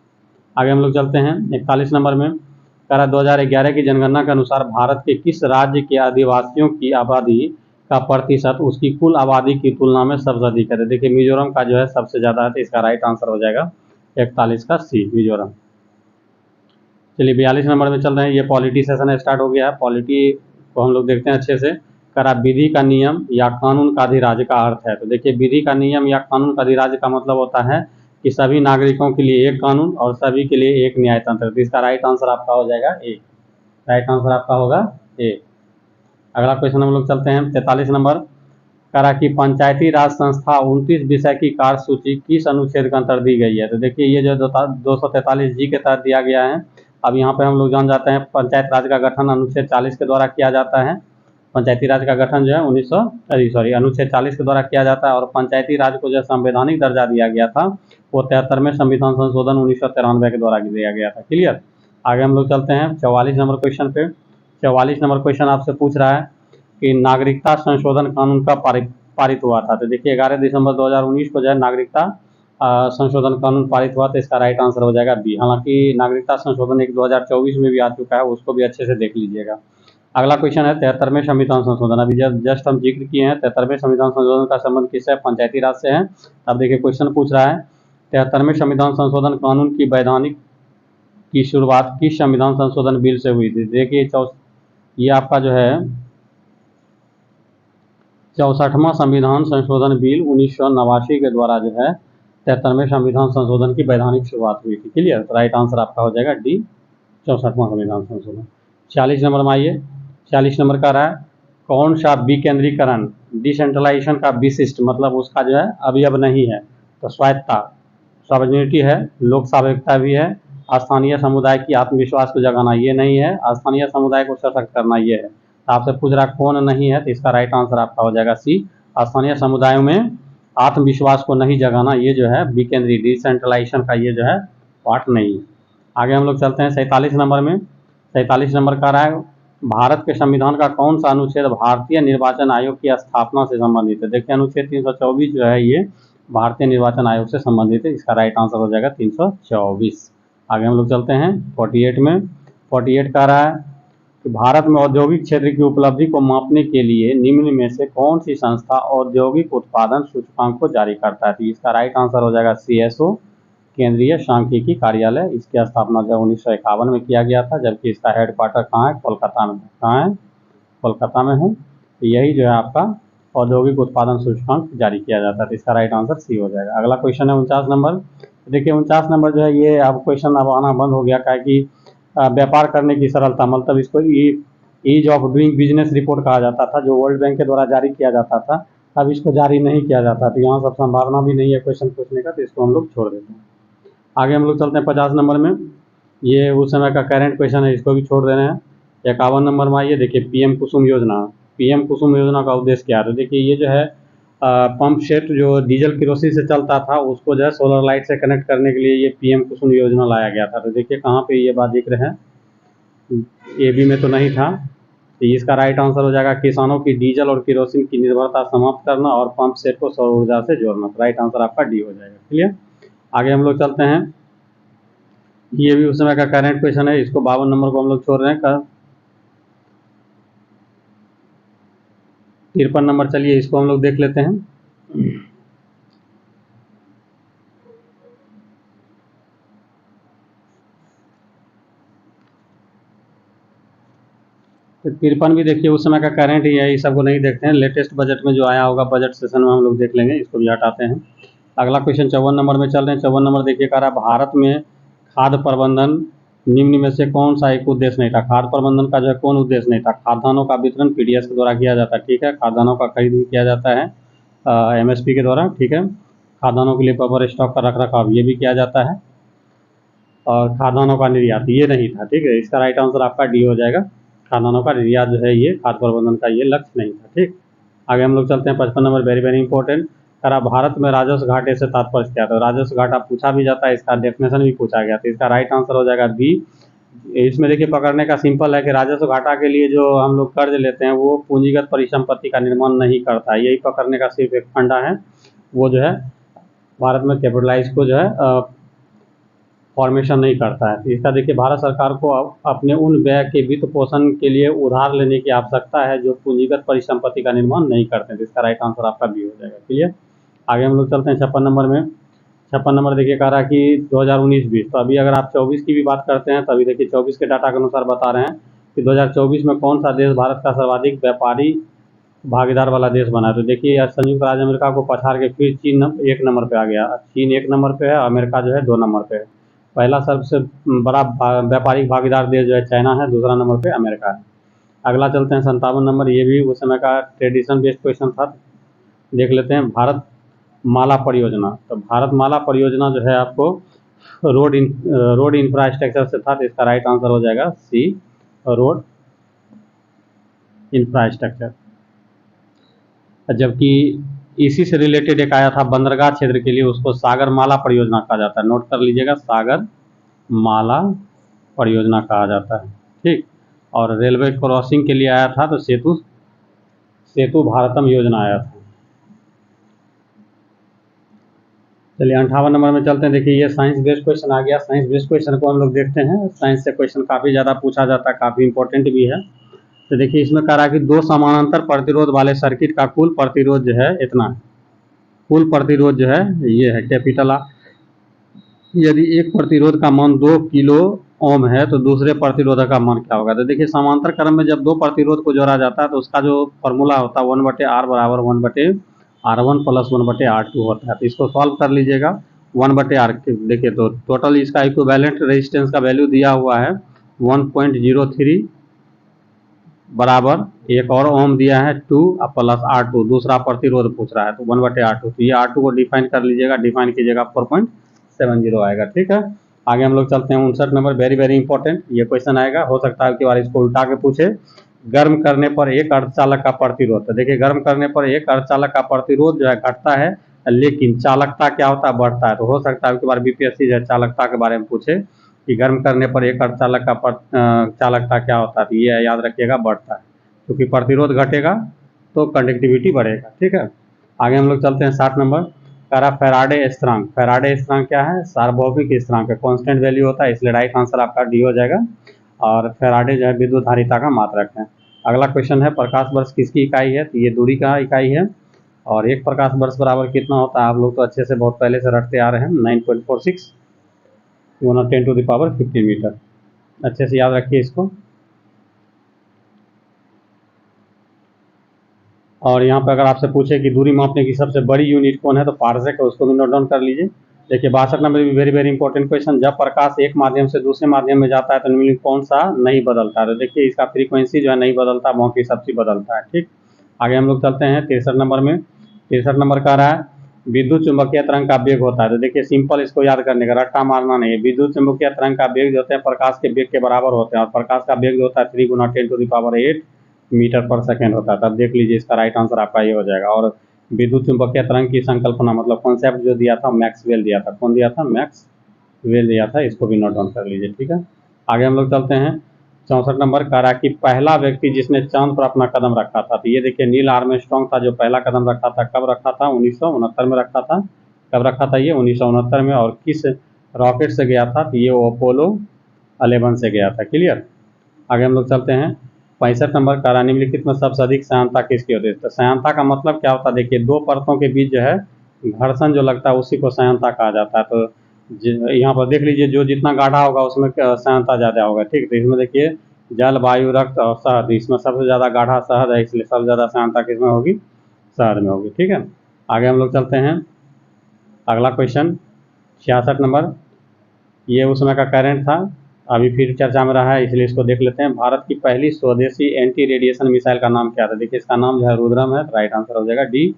आगे हम लोग चलते हैं 41 नंबर में। कह रहा 2011 की जनगणना के अनुसार भारत के किस राज्य के आदिवासियों की आबादी का प्रतिशत उसकी कुल आबादी की तुलना में सबसे अधिक है। देखिए मिजोरम का जो है सबसे ज़्यादा है। तो इसका राइट आंसर हो जाएगा 41 का सी, मिजोरम। चलिए 42 नंबर में चल रहे हैं। ये पॉलिटी सेशन स्टार्ट हो गया है। पॉलिटी को हम लोग देखते हैं अच्छे से। करा विधि का नियम या कानून का अधिराज्य का अर्थ है। तो देखिए विधि का नियम या कानून का अधिराज्य का मतलब होता है कि सभी नागरिकों के लिए एक कानून और सभी के लिए एक न्यायतंत्र। तो इसका राइट आंसर आपका हो जाएगा ए। राइट आंसर आपका होगा ए। अगला क्वेश्चन हम लोग चलते हैं 43 नंबर। करा कि पंचायती राज संस्था 29 विषय की कार्यसूची किस अनुच्छेद के अंतर दी गई है। तो देखिए ये जो 243 जी के तहत दिया गया है। अब यहाँ पे हम लोग जान जाते हैं पंचायत राज का गठन अनुच्छेद 40 के द्वारा किया जाता है। पंचायती राज का गठन जो है अनुच्छेद 40 के द्वारा किया जाता है। और पंचायती राज को जो संवैधानिक दर्जा दिया गया था वो 73वें संविधान संशोधन 1993 के द्वारा दिया गया था। क्लियर। आगे हम लोग चलते हैं 44 नंबर क्वेश्चन पे। 44 नंबर क्वेश्चन आपसे पूछ रहा है कि नागरिकता संशोधन कानून का पारित हुआ था। तो देखिए 11 दिसंबर 2019 को जो है नागरिकता संशोधन कानून पारित हुआ, तो इसका राइट आंसर हो जाएगा बी। हालांकि नागरिकता संशोधन एक 2024 में भी आ चुका है, उसको भी अच्छे से देख लीजिएगा। अगला क्वेश्चन है 73वें संविधान संशोधन। अभी जस्ट हम जिक्र किए हैं 73वें संविधान संशोधन का संबंध किससे, पंचायती राज से है। अब देखिए क्वेश्चन पूछ रहा है 73वें संविधान संशोधन कानून की वैधानिक की शुरुआत किस संविधान संशोधन बिल से हुई थी। देखिए ये आपका जो है 64वां संविधान संशोधन बिल 1989 के द्वारा जो है 73वें संविधान संशोधन की वैधानिक शुरुआत हुई थी। क्लियर, तो राइट आंसर आपका हो जाएगा डी, 64वां संविधान संशोधन। 40 नंबर में आइए। 40 नंबर का रहा है कौन सा विकेंद्रीकरण डिसेंट्रलाइजेशन का विशिष्ट मतलब उसका जो है अभी अब नहीं है। तो स्वायत्ता, सॉवरेनिटी है, लोक सार्वभौमिकता भी है, स्थानीय समुदाय की आत्मविश्वास को जगाना ये नहीं है, स्थानीय समुदाय को सशक्त करना ये है। तो आपसे पूछ रहा कौन नहीं है, तो इसका राइट आंसर आपका हो जाएगा सी, स्थानीय समुदायों में आत्मविश्वास को नहीं जगाना ये जो है विकेंद्री डिसेंट्रलाइजेशन का ये जो है पार्ट नहीं है। आगे हम लोग चलते हैं 47 नंबर में। 47 नंबर का रहा है भारत के संविधान का कौन सा अनुच्छेद भारतीय निर्वाचन आयोग की स्थापना से संबंधित है। देखिए अनुच्छेद 324 जो है ये भारतीय निर्वाचन आयोग से संबंधित है, इसका राइट आंसर हो जाएगा 324। आगे हम लोग चलते हैं 48 में। 48 का रहा है कि भारत में औद्योगिक क्षेत्र की उपलब्धि को मापने के लिए निम्न में से कौन सी संस्था औद्योगिक उत्पादन सूचकांक को जारी करता है। तो इसका राइट आंसर हो जाएगा CSO, केंद्रीय सांख्यिकी कार्यालय। इसकी स्थापना जो 1951 में किया गया था, जबकि इसका हेडक्वार्टर कहाँ है, कोलकाता में। कहाँ है, कोलकाता में है। तो यही जो है आपका औद्योगिक उत्पादन सूचकांक जारी किया जाता है। तो इसका राइट आंसर सी हो जाएगा। अगला क्वेश्चन है 49 नंबर। देखिए 49 नंबर जो है ये अब क्वेश्चन अब आना बंद हो गया, क्या कि व्यापार करने की सरलता मतलब इसको ease of doing business report कहा जाता था, जो वर्ल्ड बैंक के द्वारा जारी किया जाता था। अब इसको जारी नहीं किया जाता, तो यहाँ सब संभावना भी नहीं है क्वेश्चन पूछने का, तो इसको हम लोग छोड़ देते हैं। आगे हम लोग चलते हैं 50 नंबर में। ये उस समय का करंट क्वेश्चन है, इसको भी छोड़ दे रहे हैं। 51 नंबर में आइए। देखिए PM कुसुम योजना। PM कुसुम योजना का उद्देश्य क्या है। तो देखिए ये जो है पंप सेट जो डीजल किरोसिन से चलता था उसको जो है सोलर लाइट से कनेक्ट करने के लिए ये PM कुसुम योजना लाया गया था। तो देखिए कहाँ पे ये बात जिक्र है, AB में तो नहीं था। तो इसका राइट आंसर हो जाएगा किसानों की डीजल और किरोसिन की निर्भरता समाप्त करना और पंप सेट को सौर ऊर्जा से जोड़ना। तो राइट आंसर आपका डी हो जाएगा। क्लियर। आगे हम लोग चलते हैं। ये भी उस समय का करंट क्वेश्चन है, इसको 52 नंबर को हम लोग छोड़ रहे हैं। 53 नंबर, चलिए इसको हम लोग देख लेते हैं। तो 53 भी देखिए उस समय का करंट ही है, इस सबको नहीं देखते हैं। लेटेस्ट बजट में जो आया होगा बजट सेशन में हम लोग देख लेंगे, इसको भी हटाते हैं। अगला क्वेश्चन 54 नंबर में चल रहे हैं। 54 नंबर देखिए कह रहा है भारत में खाद्य प्रबंधन निम्न में से कौन सा एक उद्देश्य नहीं था। खाद्य प्रबंधन का जो है कौन उद्देश्य नहीं था। खाद्यान्नों का वितरण PDS के द्वारा किया जाता है, ठीक है। खाद्यान्नों का खरीद भी किया जाता है MSP के द्वारा, ठीक है। खाद्यान्नों के लिए प्रॉपर स्टॉक का रख रखाव ये भी किया जाता है, और खाद्यान्नों का निर्यात ये नहीं था, ठीक है। इसका राइट आंसर आपका डी हो जाएगा। खाद्यान्नों का निर्यात जो है ये खाद्य प्रबंधन का ये लक्ष्य नहीं था, ठीक। आगे हम लोग चलते हैं 55 नंबर, वेरी वेरी इंपॉर्टेंट। करा भारत में राजस्व घाटे से तात्पर्य क्या था। राजस्व घाटा पूछा भी जाता है, इसका डेफिनेशन भी पूछा गया, तो इसका राइट आंसर हो जाएगा बी। इसमें देखिए पकड़ने का सिंपल है कि राजस्व घाटा के लिए जो हम लोग कर्ज लेते हैं वो पूंजीगत परिसंपत्ति का निर्माण नहीं करता है, यही पकड़ने का सिर्फ एक फंडा है। वो जो है भारत में कैपिटलाइज को जो है फॉर्मेशन नहीं करता है। तो इसका देखिए भारत सरकार को अपने उन व्यय के वित्त पोषण के लिए उधार लेने की आवश्यकता है जो पूंजीगत परिसंपत्ति का निर्माण नहीं करते हैं। तो इसका राइट आंसर आपका बी हो जाएगा। क्लियर। आगे हम लोग चलते हैं 56 नंबर में। 56 नंबर देखिए कह रहा है कि 2019-20, तो अभी अगर आप 24 की भी बात करते हैं तो अभी देखिए 24 के डाटा के अनुसार बता रहे हैं कि 2024 में कौन सा देश भारत का सर्वाधिक व्यापारी भागीदार वाला देश बना है। तो देखिए संयुक्त राज्य अमेरिका को पछाड़ के फिर चीन 1 नंबर पे आ गया। चीन 1 नंबर पे है, अमेरिका जो है 2 नंबर पे है। पहला सबसे बड़ा व्यापारिक भागीदार देश जो है चाइना है, दूसरा नंबर पे अमेरिका है। अगला चलते हैं 57 नंबर, ये भी उस समय का ट्रेडिशन बेस्ड क्वेश्चन था, देख लेते हैं। भारत माला परियोजना। तो भारत माला परियोजना जो है आपको रोड इंफ्रास्ट्रक्चर से था, तो इसका राइट आंसर हो जाएगा सी, रोड इंफ्रास्ट्रक्चर। जबकि इसी से रिलेटेड एक आया था बंदरगाह क्षेत्र के लिए, उसको सागर माला परियोजना कहा जाता है। नोट कर लीजिएगा, सागर माला परियोजना कहा जाता है। ठीक, और रेलवे क्रॉसिंग के लिए आया था तो सेतु सेतु भारतम योजना आया था। चलिए 58 नंबर में चलते हैं। देखिए ये साइंस बेस्ड क्वेश्चन आ गया। साइंस बेस्ड क्वेश्चन को हम लोग देखते हैं। साइंस से क्वेश्चन काफ़ी ज़्यादा पूछा जाता है, काफ़ी इंपॉर्टेंट भी है। तो देखिए इसमें कह रहा है कि दो समानांतर प्रतिरोध वाले सर्किट का कुल प्रतिरोध जो है इतना है। कुल प्रतिरोध जो है ये है कैपिटल आ। यदि एक प्रतिरोध का मान 2 किलो ओम है तो दूसरे प्रतिरोधक का मान क्या होगा। तो देखिए समांतर क्रम में जब दो प्रतिरोध को जोड़ा जाता है तो उसका जो फॉर्मूला होता है 1/R बराबर 1/R1 प्लस 1/R2 होता है। तो इसको सॉल्व कर लीजिएगा। 1/R देखिए तो टोटल इसका इक्विवेलेंट रेजिस्टेंस का वैल्यू दिया हुआ है 1.03 बराबर एक और ओम दिया है 2 प्लस R2, दूसरा प्रतिरोध पूछ रहा है तो 1/R2। तो ये R2 को डिफाइन कर लीजिएगा, डिफाइन कीजिएगा 4.70 आएगा। ठीक है, आगे हम लोग चलते हैं 59 नंबर। वेरी वेरी इंपॉर्टेंट ये क्वेश्चन आएगा, हो सकता है कि बार इसको उल्टा के पूछे। गर्म करने पर एक अर्धचालक का प्रतिरोध। तो देखिए गर्म करने पर एक अर्धचालक का प्रतिरोध जो है घटता है, लेकिन चालकता क्या होता है, बढ़ता है। तो हो सकता है कि बार बीपीएससी जो है चालकता के बारे में पूछे कि गर्म करने पर एक अर्धचालक का चालकता क्या होता है। तो ये याद रखिएगा बढ़ता है, क्योंकि प्रतिरोध घटेगा तो कंडक्टिविटी बढ़ेगा। ठीक है, आगे हम लोग चलते हैं 60 नंबर। कह फैराडे स्थिरांक। फैराडे स्थिरांक क्या है, सार्वभौमिक स्थिरांक है, कांस्टेंट वैल्यू होता है, इसलिए राइट आंसर आपका डी हो जाएगा। और फैराडे जो है विद्युत धारिता का मात्रक है। अगला क्वेश्चन है प्रकाश वर्ष किसकी इकाई है। तो ये दूरी का इकाई है। और एक प्रकाश वर्ष बराबर कितना होता है, आप लोग तो अच्छे से बहुत पहले से रटते आ रहे हैं, 9.46 10⁻⁵ मीटर। अच्छे से याद रखिए इसको। और यहाँ पर अगर आपसे पूछे कि दूरी मापने की सबसे बड़ी यूनिट कौन है तो पारसेक है, उसको भी नोट डाउन कर लीजिए। देखिए 62 नंबर भी वेरी वेरी इंपॉर्टेंट क्वेश्चन। जब प्रकाश एक माध्यम से दूसरे माध्यम में जाता है तो निम्नलिखित कौन सा नहीं बदलता है। तो देखिए इसका फ्रीक्वेंसी जो है नहीं बदलता, बाकी सब चीज बदलता है। ठीक, आगे हम लोग चलते हैं 63 नंबर में। 63 नंबर कह रहा है विद्युत चुंबकीय तरंग का वेग होता है। तो देखिए सिंपल इसको याद करने का, रट्टा मारना नहीं है। विद्युत चुंबकीय तरंग का वेग जो होते हैं प्रकाश के वेग के बराबर होते हैं, और प्रकाश का वेग जो होता है 3 × 10⁸ मीटर पर सेकेंड होता है। तब देख लीजिए इसका राइट आंसर आपका ये हो जाएगा। और विद्युत चुंबकीय तरंग की संकल्पना मतलब कॉन्सेप्ट जो दिया था मैक्सवेल दिया था। कौन दिया था, मैक्सवेल दिया था। इसको भी नोट डाउन कर लीजिए। ठीक है, आगे हम लोग चलते हैं 64 नंबर। कह रहा कि पहला व्यक्ति जिसने चांद पर अपना कदम रखा था। तो ये देखिए नील आर्मस्ट्रांग था जो पहला कदम रखा था। कब रखा था, 1969 में रखा था। कब रखा था ये, 1969 में। और किस रॉकेट से गया था, तो ये अपोलो 11 से गया था। क्लियर, आगे हम लोग चलते हैं 65 नंबर। कह निम्नलिखित में सबसे अधिक श्यानता किसकी होती है। तो श्यानता का मतलब क्या होता है, देखिए दो परतों के बीच जो है घर्षण जो लगता है उसी को श्यानता कहा जाता है। तो यहाँ पर देख लीजिए जो जितना गाढ़ा होगा उसमें श्यानता ज़्यादा होगा। ठीक, तो इसमें देखिए जल, वायु, रक्त और शहद, इसमें सबसे ज़्यादा गाढ़ा शहद है, इसलिए सबसे ज़्यादा श्यानता किसमें होगी, शहद में होगी। ठीक है, आगे हम लोग चलते हैं अगला क्वेश्चन 66 नंबर। ये उस समय का करंट था, अभी फिर चर्चा में रहा है, इसलिए इसको देख लेते हैं। भारत की पहली स्वदेशी एंटी रेडिएशन मिसाइल का नाम क्या था। देखिए इसका नाम जो है रुद्रम है, राइट आंसर हो जाएगा डी।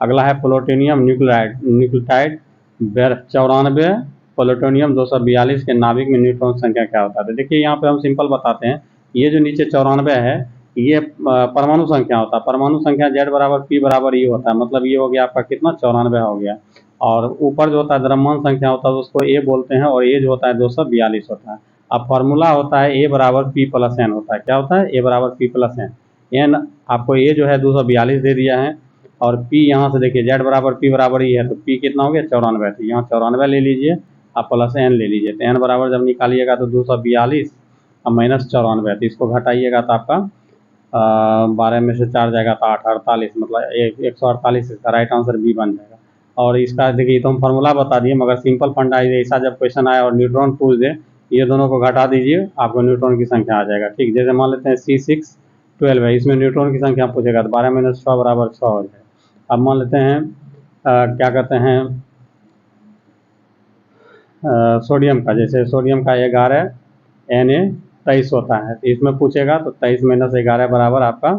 अगला है प्लूटोनियम न्यूक्लियोटाइड 94, प्लूटोनियम 242 के नाभिक में न्यूट्रॉन संख्या क्या होता है। तो देखिए यहाँ पे हम सिंपल बताते हैं, ये जो नीचे 94 है ये परमाणु संख्या होता है। परमाणु संख्या Z बराबर P बराबर E होता है, मतलब ये हो गया आपका कितना, 94 हो गया। और ऊपर जो होता है द्रव्यमान संख्या होता है उसको A बोलते हैं, और ये जो होता है 242 होता है। अब फार्मूला होता है A बराबर P प्लस N होता है। क्या होता है, A बराबर P प्लस N। N आपको A जो है 242 दे दिया है, और P यहाँ से देखिए Z बराबर P बराबर ही है, तो P कितना हो गया, 94। तो यहाँ 94 ले लीजिए, आप प्लस N ले लीजिए। तो N बराबर जब निकालिएगा तो 242 और माइनस 94, तो इसको घटाइएगा तो आपका 12 में से 4 जाएगा तो 8, 48, मतलब 148। इसका राइट आंसर बी बन जाएगा। और इसका देखिए तो हम फार्मूला बता दिए, मगर सिंपल फंडा ऐसा जब क्वेश्चन आया और न्यूट्रॉन पूछ दे, ये दोनों को घटा दीजिए, आपको न्यूट्रॉन की संख्या आ जाएगा। ठीक, जैसे मान लेते हैं C612 है, इसमें न्यूट्रॉन की संख्या पूछेगा तो 12 - 6 बराबर 6 हो जाएगा। अब मान लेते हैं क्या कहते हैं सोडियम का, जैसे सोडियम का 11 Na23 होता है, तो इसमें पूछेगा तो 23 - 11 बराबर आपका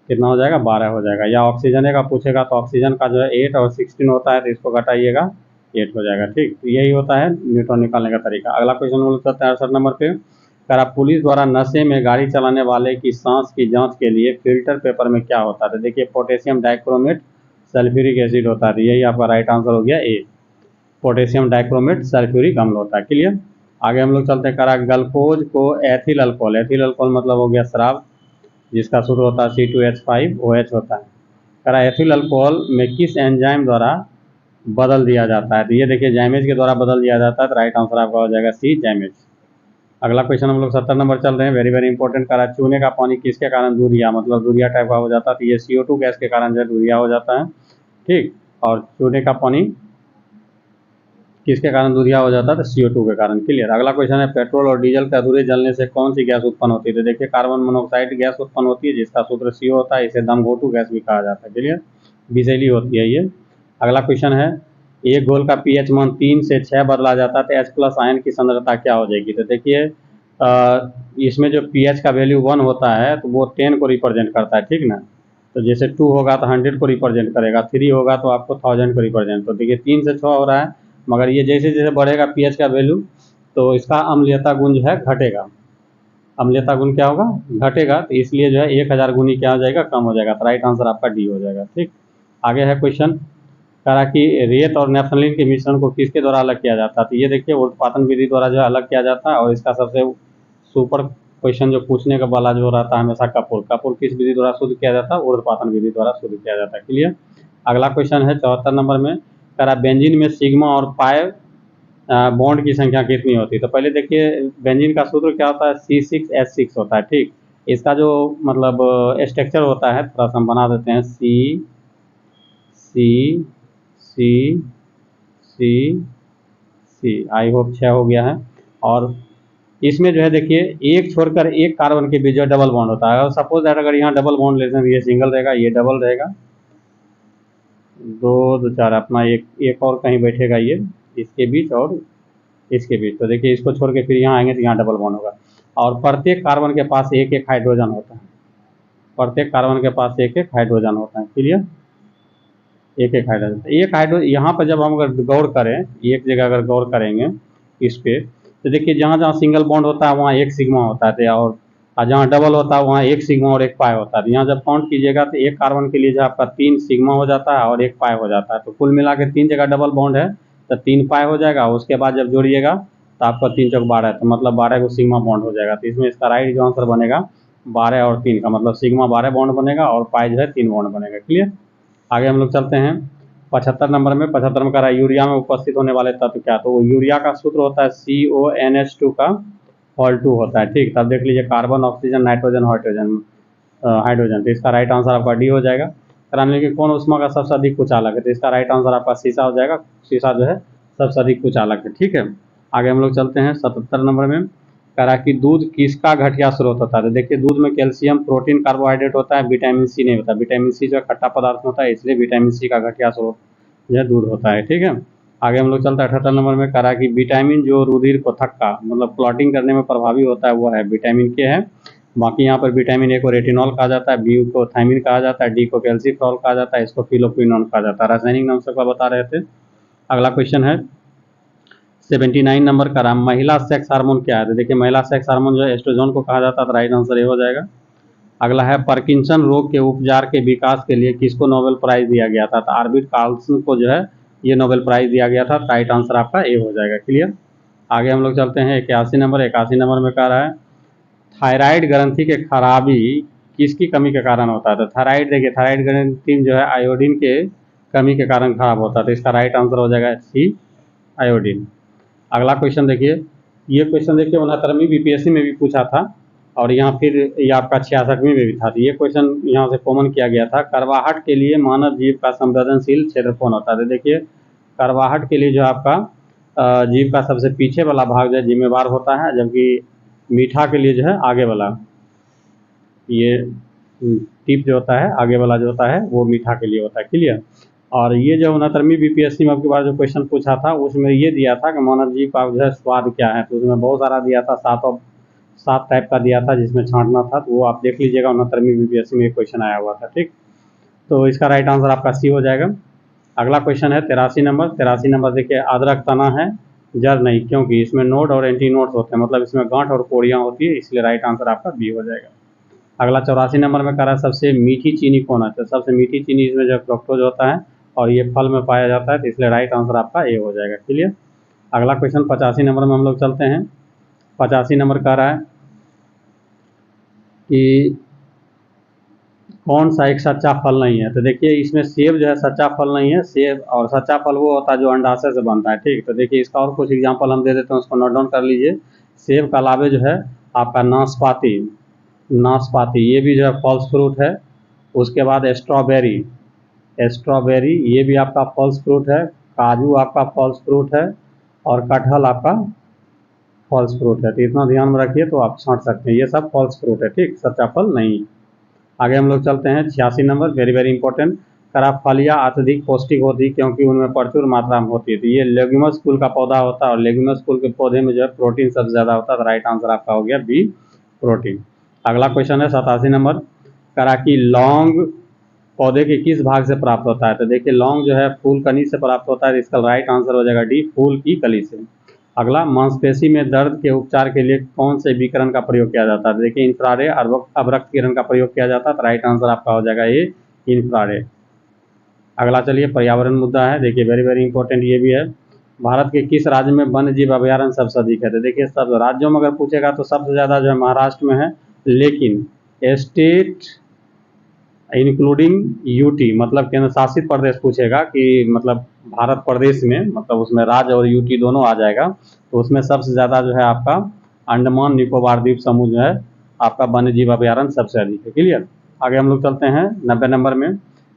कितना हो जाएगा, 12 हो जाएगा। या ऑक्सीजन का पूछेगा तो ऑक्सीजन का जो है 8 और 16 होता है, तो इसको घटाइएगा 8 हो जाएगा। ठीक, तो यही होता है न्यूट्रॉन निकालने का तरीका। अगला क्वेश्चन बोल सकते हैं 68 नंबर पे। करा पुलिस द्वारा नशे में गाड़ी चलाने वाले की सांस की जांच के लिए फिल्टर पेपर में क्या होता है। तो देखिए पोटेशियम डाइक्रोमेट सल्फ्यूरिक एसिड होता है, यही आपका राइट आंसर हो गया ए। पोटेशियम डाइक्रोमेट सल्फ्यूरिक अम्ल होता है। क्लियर, आगे हम लोग चलते हैं, करा ग्लूकोज को एथिल अल्कोहल, एथिल अल्कोहल मतलब हो गया शराब, जिसका सूत्र होता है C2H5OH होता है। करा एथिल अल्कोहल में किस एंजाइम द्वारा बदल दिया जाता है? तो ये देखिए जैमेज के द्वारा बदल दिया जाता है, तो राइट आंसर आपका हो जाएगा सी, जैमेज। अगला क्वेश्चन हम लोग 70 नंबर चल रहे हैं, वेरी वेरी इंपॉर्टेंट। करा चूने का पानी किसके कारण दूधिया मतलब दूधिया टाइप का हो जाता है? तो ये CO2 गैस के कारण जो है दूधिया हो जाता है, ठीक। और चूने का पानी किसके कारण दूधिया हो जाता है? तो CO2 के कारण, क्लियर। अगला क्वेश्चन है, पेट्रोल और डीजल के अधूरे जलने से कौन सी गैस उत्पन्न होती है? तो देखिए कार्बन मोनोऑक्साइड गैस उत्पन्न होती है, जिसका सूत्र CO होता है, इसे दमघोटू गैस भी कहा जाता है, क्लियर, विषैली होती है ये। अगला क्वेश्चन है, एक घोल का pH मान 3 से 6 बदला जाता है तो H+ आयन की सांद्रता क्या हो जाएगी? तो देखिए इसमें जो pH का वैल्यू 1 होता है तो वो 10 को रिप्रेजेंट करता है, ठीक ना। तो जैसे 2 होगा तो 100 को रिप्रेजेंट करेगा, 3 होगा तो आपको 1000 को रिप्रेजेंट। तो देखिए 3 से 6 हो रहा है, मगर ये जैसे जैसे बढ़ेगा pH का वैल्यू तो इसका अम्लीयता गुण जो है घटेगा, अम्लीयता गुण क्या होगा? घटेगा। तो इसलिए जो है 1000 गुनी क्या हो जाएगा? कम हो जाएगा। तो राइट आंसर आपका डी हो जाएगा, ठीक। आगे है क्वेश्चन, कहा कि रेत और नेफ्थलीन के मिश्रण को किसके द्वारा अलग किया जाता है? तो ये देखिए उर्ध्वपातन विधि द्वारा जो है अलग किया जाता है, और इसका सबसे सुपर क्वेश्चन जो पूछने का वाला जो रहता है हमेशा, कपूर, कपूर किस विधि द्वारा शुद्ध किया जाता है? उर्ध्वपातन विधि द्वारा शुद्ध किया जाता है, क्लियर। अगला क्वेश्चन है 74 नंबर में, करा बेंजीन में सिग्मा और पाई बॉन्ड की संख्या कितनी होती है? तो पहले देखिए बेंजीन का सूत्र क्या होता है? C6H6 होता है, ठीक। इसका जो मतलब स्ट्रक्चर होता है थोड़ा सा हम बना देते हैं, C आई होप 6 हो गया है। और इसमें जो है देखिए एक छोड़कर एक कार्बन के बीच जो डबल बॉन्ड होता है, और सपोज दैट अगर यहाँ डबल बॉन्ड लेते हैं तो ये सिंगल रहेगा, ये डबल रहेगा, 2 2 4 अपना एक और कहीं बैठेगा ये इसके बीच और इसके बीच। तो देखिए इसको छोड़ के फिर यहाँ आएंगे तो यहाँ डबल बॉन्ड होगा, और प्रत्येक कार्बन के पास एक एक हाइड्रोजन होता है, प्रत्येक कार्बन के पास एक एक हाइड्रोजन होता है, क्लियर, एक एक हाइड्रोजन। यहाँ पर जब हम अगर गौर करें, एक जगह अगर गौर करेंगे इस पे, तो देखिए जहाँ जहाँ सिंगल बॉन्ड होता है वहाँ एक सिग्मा होता है, और जहाँ डबल होता है वहाँ एक सिग्मा और एक पाई होता है। यहाँ जब काउंट कीजिएगा तो एक कार्बन के लिए जो आपका 3 सिग्मा हो जाता है और एक पाई हो जाता है, तो कुल मिला के 3 जगह डबल बॉन्ड है तो 3 पाई हो जाएगा। उसके बाद जब जोड़िएगा तो आपका 3 चौक 12, तो मतलब 12 को सिग्मा बॉन्ड हो जाएगा। तो इसमें इसका राइट जो आंसर बनेगा 12 और 3 का, मतलब सिग्मा 12 बॉन्ड बनेगा और पाई जो है 3 बॉन्ड बनेगा, क्लियर। आगे हम लोग चलते हैं 75 नंबर में। 75 में कह रहा है यूरिया में उपस्थित होने वाले तत्व क्या? तो यूरिया का सूत्र होता है CONH2 का होल 2 होता है, ठीक। तब देख लीजिए कार्बन, ऑक्सीजन, नाइट्रोजन, हाइड्रोजन। तो इसका राइट आंसर आपका डी हो जाएगा। कराने की कौन उष्मा का सबसे अधिक कुचालक है? तो इसका राइट आंसर आपका शीशा हो जाएगा, शीशा जो है सबसे अधिक कुचालक है, ठीक है। आगे हम लोग चलते हैं 77 नंबर में, करा कि दूध किसका घटिया स्रोत होता है? तो देखिए दूध में कैल्शियम, प्रोटीन, कार्बोहाइड्रेट होता है, विटामिन सी नहीं होता। विटामिन सी जो खट्टा पदार्थ होता है, इसलिए विटामिन सी का घटिया स्रोत जो दूध होता है, ठीक है। आगे हम लोग चलते हैं 78 नंबर में, करा कि विटामिन जो रुधिर को थक्का मतलब क्लॉटिंग करने में प्रभावी होता है वो है विटामिन के है। बाकी यहाँ पर विटामिन ए को रेटिनॉल कहा जाता है, बी को थायमिन कहा जाता है, डी को कैल्सिफेरॉल कहा जाता है, इसको फिलोक्विनोन कहा जाता है। रासायनिक नाम सबका बता रहे थे। अगला क्वेश्चन है 79 नंबर का, महिला सेक्स हार्मोन क्या है? तो देखिए महिला सेक्स हार्मोन जो है एस्ट्रोजन को कहा जाता है, तो राइट आंसर ये हो जाएगा। अगला है पार्किंसन रोग के उपचार के विकास के लिए किसको नोबेल प्राइज दिया गया था? तो आर्बिट कार्लसन को जो है ये नोबेल प्राइज दिया गया था। राइट आंसर आपका ए हो जाएगा, क्लियर। आगे हम लोग चलते हैं 81 नंबर। 81 नंबर में कह रहा है थायराइड ग्रंथि के खराबी किसकी कमी के कारण होता है? तो थायराइड देखिए थायराइड ग्रंथि जो है आयोडीन के कमी के कारण खराब होता है, तो इसका राइट आंसर हो जाएगा सी, आयोडीन। अगला क्वेश्चन देखिए, ये क्वेश्चन देखिए 69वीं BPSC में भी पूछा था, और यहाँ फिर ये आपका 66वीं में भी था। तो ये क्वेश्चन यहाँ से कॉमन किया गया था, करवाहट के लिए मानव जीव का संवेदनशील क्षेत्र कौन होता है? तो देखिए करवाहट के लिए जो आपका जीव का सबसे पीछे वाला भाग जो है जिम्मेवार होता है, जबकि मीठा के लिए जो है आगे वाला ये टिप जो होता है आगे वाला जो होता है वो मीठा के लिए होता है, क्लियर। और ये जो 69वीं BPSC में आपके पास जो क्वेश्चन पूछा था उसमें ये दिया था कि मानव जीव का जो है स्वाद क्या है, तो उसमें बहुत सारा दिया था, 7 टाइप का दिया था जिसमें छांटना था, तो वो आप देख लीजिएगा 69वीं BPSC में एक क्वेश्चन आया हुआ था, ठीक। तो इसका राइट आंसर आपका सी हो जाएगा। अगला क्वेश्चन है 83 नंबर। 83 नंबर देखिए, अदरक तना है जड़ नहीं, क्योंकि इसमें नोड और एंटी नोड्स होते हैं, मतलब इसमें गांठ और पोड़ियाँ होती है, इसलिए राइट आंसर आपका बी हो जाएगा। अगला 84 नंबर में कह रहा है सबसे मीठी चीनी कौन है? तो सबसे मीठी चीनी इसमें जो फ्रक्टोज होता है और ये फल में पाया जाता है, तो इसलिए राइट आंसर आपका ए हो जाएगा, क्लियर। अगला क्वेश्चन 85 नंबर में हम लोग चलते हैं। 85 नंबर कह रहा है कि कौन सा एक सच्चा फल नहीं है। तो देखिए इसमें सेब जो है सच्चा फल नहीं है। सेब और सच्चा फल वो होता है जो अंडाशय से बनता है, ठीक। तो देखिए इसका और कुछ एग्जांपल हम दे देते हैं, उसको नोट डाउन कर लीजिए। सेब के अलावे जो है आपका नाशपाती, नाशपाती ये भी जो है फॉल्स फ्रूट है। उसके बाद स्ट्रॉबेरी, स्ट्रॉबेरी ये भी आपका फॉल्स फ्रूट है। काजू आपका फॉल्स फ्रूट है और कटहल आपका फॉल्स फ्रूट है। तो इतना ध्यान में रखिए तो आप छांट सकते हैं, ये सब फॉल्स फ्रूट है, ठीक, सच्चा फल नहीं है। आगे हम लोग चलते हैं 86 नंबर, वेरी वेरी इंपॉर्टेंट। खराब फलियाँ अत्यधिक पौष्टिक होती है क्योंकि उनमें प्रचुर मात्रा में होती है। तो ये लेग्यूमस कुल का पौधा होता है और लेग्यूमस कुल के पौधे में जो है प्रोटीन सबसे ज़्यादा होता है। तो राइट आंसर आपका हो गया बी, प्रोटीन। अगला क्वेश्चन है 87 नंबर, करा कि लौंग पौधे के किस भाग से प्राप्त होता है। तो देखिए लौंग जो है फूल कली से प्राप्त होता है। तो इसका राइट आंसर हो जाएगा डी, फूल की कली से। अगला, मांसपेशी में दर्द के उपचार के लिए कौन से विकिरण का प्रयोग किया जाता है। देखिए इंफ्रारेड अवरक्त किरण का प्रयोग किया जाता है। तो राइट आंसर आपका हो जाएगा ये, इंफ्रारेड। अगला चलिए पर्यावरण मुद्दा है, देखिए वेरी वेरी इंपॉर्टेंट ये भी है। भारत के किस राज्य में वन्य जीव अभ्यारण्य सबसे अधिक है। तो देखिए सब राज्यों में अगर पूछेगा तो सबसे ज़्यादा जो है महाराष्ट्र में है, लेकिन स्टेट इंक्लूडिंग यूटी मतलब केंद्र शासित प्रदेश पूछेगा कि मतलब भारत प्रदेश में, मतलब उसमें राज्य और यूटी दोनों आ जाएगा। तो उसमें सबसे ज़्यादा जो है आपका अंडमान निकोबार द्वीप समूह जो है आपका वन्य जीव अभ्यारण्य सबसे अधिक है। क्लियर। आगे हम लोग चलते हैं 90 नंबर में।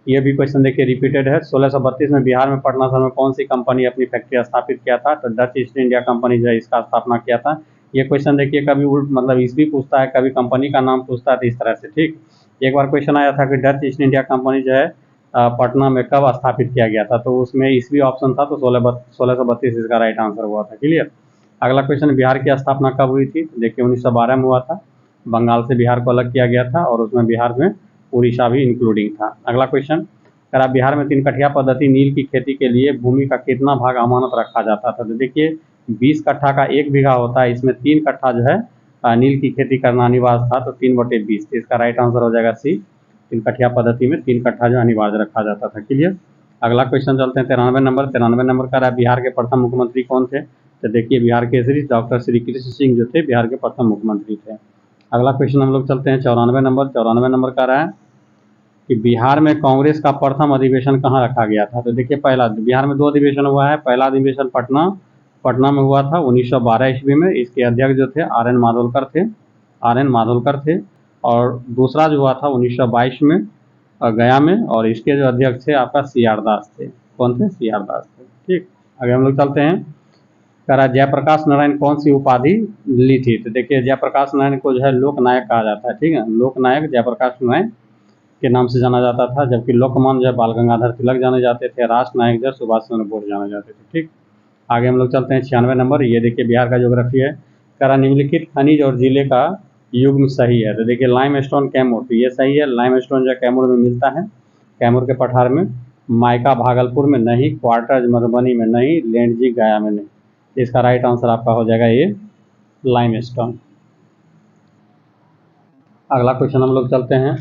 ये भी क्वेश्चन देखिए रिपीटेड है। 1632 में बिहार में पटना शहर में कौन सी कंपनी अपनी फैक्ट्री स्थापित किया था। तो डच ईस्ट इंडिया कंपनी जो है इसका स्थापना किया था। ये क्वेश्चन देखिए कभी उल्ट मतलब ईस्वी पूछता है, कभी कंपनी का नाम पूछता है, तो इस तरह से, ठीक। एक बार क्वेश्चन आया था कि डच ईस्ट इंडिया कंपनी जो है पटना में कब स्थापित किया गया था। तो उसमें ईस्वी ऑप्शन था, तो 1632 इसका राइट आंसर हुआ था। क्लियर। अगला क्वेश्चन, बिहार की स्थापना कब हुई थी। देखिए 1912 में हुआ था। बंगाल से बिहार को अलग किया गया था और उसमें बिहार में उड़ीसा भी इंक्लूडिंग था। अगला क्वेश्चन, अगर बिहार में 3 कठिया पद्धति नील की खेती के लिए भूमि का कितना भाग अमानत रखा जाता था। तो देखिए 20 कट्ठा का 1 बीघा होता है, इसमें 3 कट्ठा जो है नील की खेती करना अनिवार्य था। तो 3/20, इसका राइट आंसर हो जाएगा सी। 3 कठिया पद्धति में 3 कट्ठा जो अनिवार्य रखा जाता था। क्लियर। अगला क्वेश्चन चलते हैं 93 नंबर। 93 नंबर का रहा बिहार के प्रथम मुख्यमंत्री कौन थे। तो देखिए बिहार के डॉक्टर श्री कृष्ण सिंह जो थे बिहार के प्रथम मुख्यमंत्री थे। अगला क्वेश्चन हम लोग चलते हैं 94 नंबर। 94 नंबर का रहा है कि बिहार में कांग्रेस का प्रथम अधिवेशन कहाँ रखा गया था। तो देखिए पहला, बिहार में 2 अधिवेशन हुआ है। पहला अधिवेशन पटना में हुआ था 1912 ईस्वी में। इसके अध्यक्ष जो थे आर एन माधोलकर थे। और दूसरा जो हुआ था 1922 में गया में, और इसके जो अध्यक्ष थे आपका सी आर दास थे। कौन थे, सी आर दास थे, ठीक। आगे हम लोग चलते हैं, कह रहा जयप्रकाश नारायण कौन सी उपाधि ली थी। तो देखिए जयप्रकाश नारायण को जो है लोकनायक कहा जाता है, ठीक है। लोकनायक जयप्रकाश नारायण के नाम से जाना जाता था, जबकि लोकमान जो है बाल गंगाधर तिलक जाने जाते थे, राष्ट्र नायक जो है सुभाष चंद्र बोस जाने जाते थे, ठीक। आगे हम लोग चलते हैं 96 नंबर। ये देखिए बिहार का ज्योग्राफी है। करा निम्नलिखित खनिज और जिले का युग्म सही है। तो देखिए लाइमस्टोन कैमूर, तो ये सही है। लाइमस्टोन जो कैमूर में मिलता है, कैमूर के पठार में। माइका भागलपुर में नहीं, क्वार्टर्स मधुबनी में नहीं, लेंडजी गया में नहीं। इसका राइट आंसर आपका हो जाएगा ये लाइमस्टोन। अगला क्वेश्चन हम लोग चलते हैं।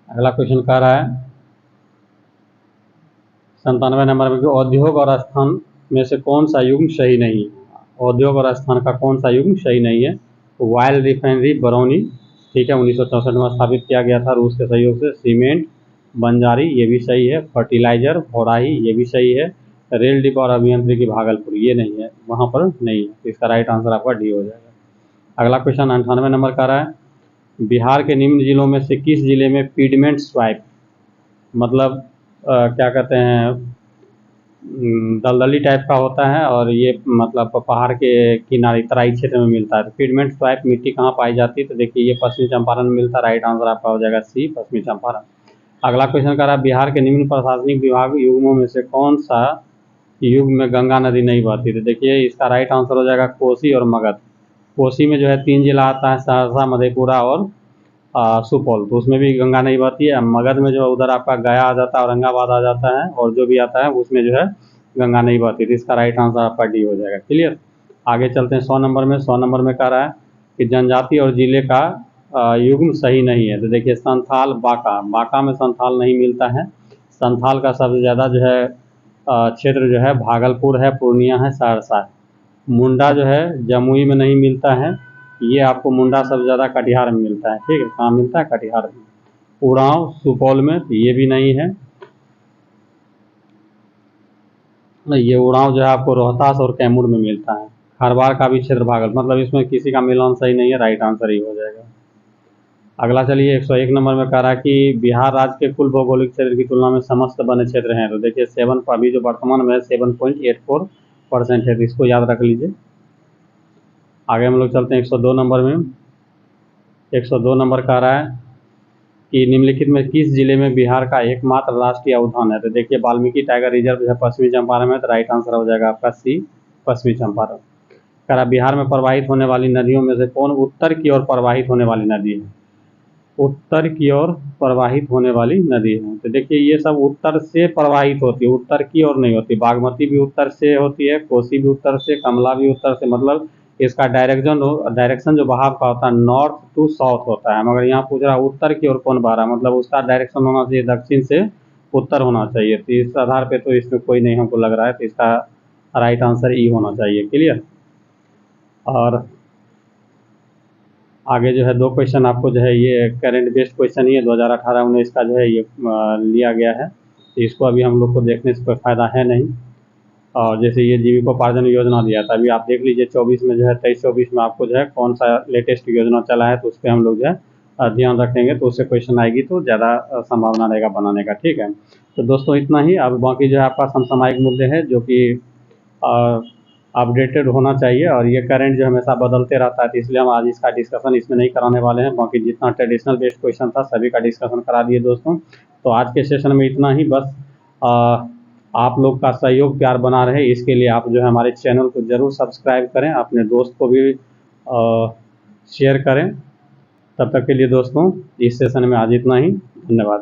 अगला क्वेश्चन कह रहा है 97 नंबर में, उद्योग और स्थान में से कौन सा युग्म सही नहीं है। उद्योग और स्थान का कौन सा युग्म सही नहीं है। वायल रिफाइनरी बरौनी, ठीक है, 1964 में स्थापित किया गया था रूस के सहयोग से। सीमेंट बंजारी, ये भी सही है। फर्टिलाइजर भोराही, ये भी सही है। रेल डिपो और अभियांत्रिकी भागलपुर, ये नहीं है, वहाँ पर नहीं है। इसका राइट आंसर आपका डी हो जाएगा। अगला क्वेश्चन 98 नंबर का रहा है, बिहार के निम्न जिलों में से किस जिले में पीडमेंट स्वाइप मतलब क्या कहते हैं दलदली टाइप का होता है, और ये मतलब पहाड़ के किनारे तराई क्षेत्र में मिलता है। तो पीडमेंट स्वाइप मिट्टी कहाँ पाई जाती है। तो देखिए ये पश्चिमी चंपारण में मिलता है। राइट आंसर आपका हो जाएगा सी, पश्चिमी चंपारण। अगला क्वेश्चन कर रहा है, बिहार के निम्न प्रशासनिक विभाग युग्मों में से कौन सा युग में गंगा नदी नहीं बहती। तो देखिए इसका राइट आंसर हो जाएगा कोसी और मगध। कोसी में जो है 3 जिला आता है, सहरसा, मधेपुरा और सुपौल, तो उसमें भी गंगा नहीं बहती है। मगध में जो है उधर आपका गया आ जाता है, औरंगाबाद आ जाता है, और जो भी आता है उसमें जो है गंगा नहीं बहती। तो इसका राइट आंसर आपका डी हो जाएगा। क्लियर। आगे चलते हैं 100 नंबर में। 100 नंबर में कह रहा है कि जनजाति और जिले का युग्म सही नहीं है। तो देखिए संथाल बांका में संथाल नहीं मिलता है। संथाल का सबसे ज़्यादा जो है क्षेत्र जो है भागलपुर है, पूर्णिया है, सहरसा है। मुंडा जो है जमुई में नहीं मिलता है, ये आपको मुंडा सबसे ज़्यादा कटिहार में मिलता है। ठीक है, कहाँ मिलता है? कटिहार में। उड़ाव सुपौल में, तो ये भी नहीं है। ये उड़ाव जो है आपको रोहतास और कैमूर में मिलता है। खरवार का भी क्षेत्र भागल, मतलब इसमें किसी का मिलान सही नहीं है, राइट आंसर ही हो जाएगा। अगला चलिए 101 नंबर में कह रहा है कि बिहार राज्य के कुल भौगोलिक क्षेत्र की तुलना में समस्त वन्य क्षेत्र हैं। तो देखिए 7 अभी जो वर्तमान में 7.84% है, तो इसको याद रख लीजिए। आगे हम लोग चलते हैं 102 नंबर में। 102 नंबर कह रहा है कि निम्नलिखित में किस जिले में बिहार का एकमात्र राष्ट्रीय उद्यान है? तो देखिए वाल्मीकि टाइगर रिजर्व जो है पश्चिमी चंपारण में, तो राइट आंसर हो जाएगा आपका सी, पश्चिमी चंपारण। कह रहा बिहार में प्रवाहित होने वाली नदियों में से कौन उत्तर की ओर प्रवाहित होने वाली नदी है? उत्तर की ओर प्रवाहित होने वाली नदी है। तो देखिए ये सब उत्तर से प्रवाहित होती है, उत्तर की ओर नहीं होती। बागमती भी उत्तर से होती है, कोसी भी उत्तर से, कमला भी उत्तर से, मतलब इसका डायरेक्शन जो बहाव का होता है नॉर्थ टू साउथ होता है। मगर यहाँ पूछ रहा उत्तर की ओर कौन बहा रहा है, मतलब उसका डायरेक्शन होना चाहिए दक्षिण से उत्तर होना चाहिए। तो इस आधार पे तो इसमें कोई नहीं हमको लग रहा है, तो इसका राइट आंसर ई होना चाहिए। क्लियर। और आगे जो है 2 क्वेश्चन आपको जो है ये करेंट बेस्ड क्वेश्चन ही है, 2018-19 का जो है ये लिया गया है। तो इसको अभी हम लोग को देखने से कोई फ़ायदा है नहीं। और जैसे ये जीविकोपार्जन योजना दिया था, अभी आप देख लीजिए 24 में जो है 23-24 में आपको जो है कौन सा लेटेस्ट योजना चला है, तो उस पर हम लोग जो है ध्यान रखेंगे, तो उससे क्वेश्चन आएगी तो ज़्यादा संभावना रहेगा बनाने का। ठीक है, तो दोस्तों इतना ही। अब बाकी जो है आपका समसामयिक मुद्दे हैं जो कि अपडेटेड होना चाहिए, और ये करंट जो हमेशा बदलते रहता है, तो इसलिए हम आज इसका डिस्कशन इसमें नहीं कराने वाले हैं। बाकी जितना ट्रेडिशनल बेस्ड क्वेश्चन था सभी का डिस्कशन करा दिए दोस्तों। तो आज के सेशन में इतना ही। बस आप लोग का सहयोग प्यार बना रहे, इसके लिए आप जो है हमारे चैनल को ज़रूर सब्सक्राइब करें, अपने दोस्त को भी शेयर करें। तब तक के लिए दोस्तों इस सेशन में आज इतना ही। धन्यवाद।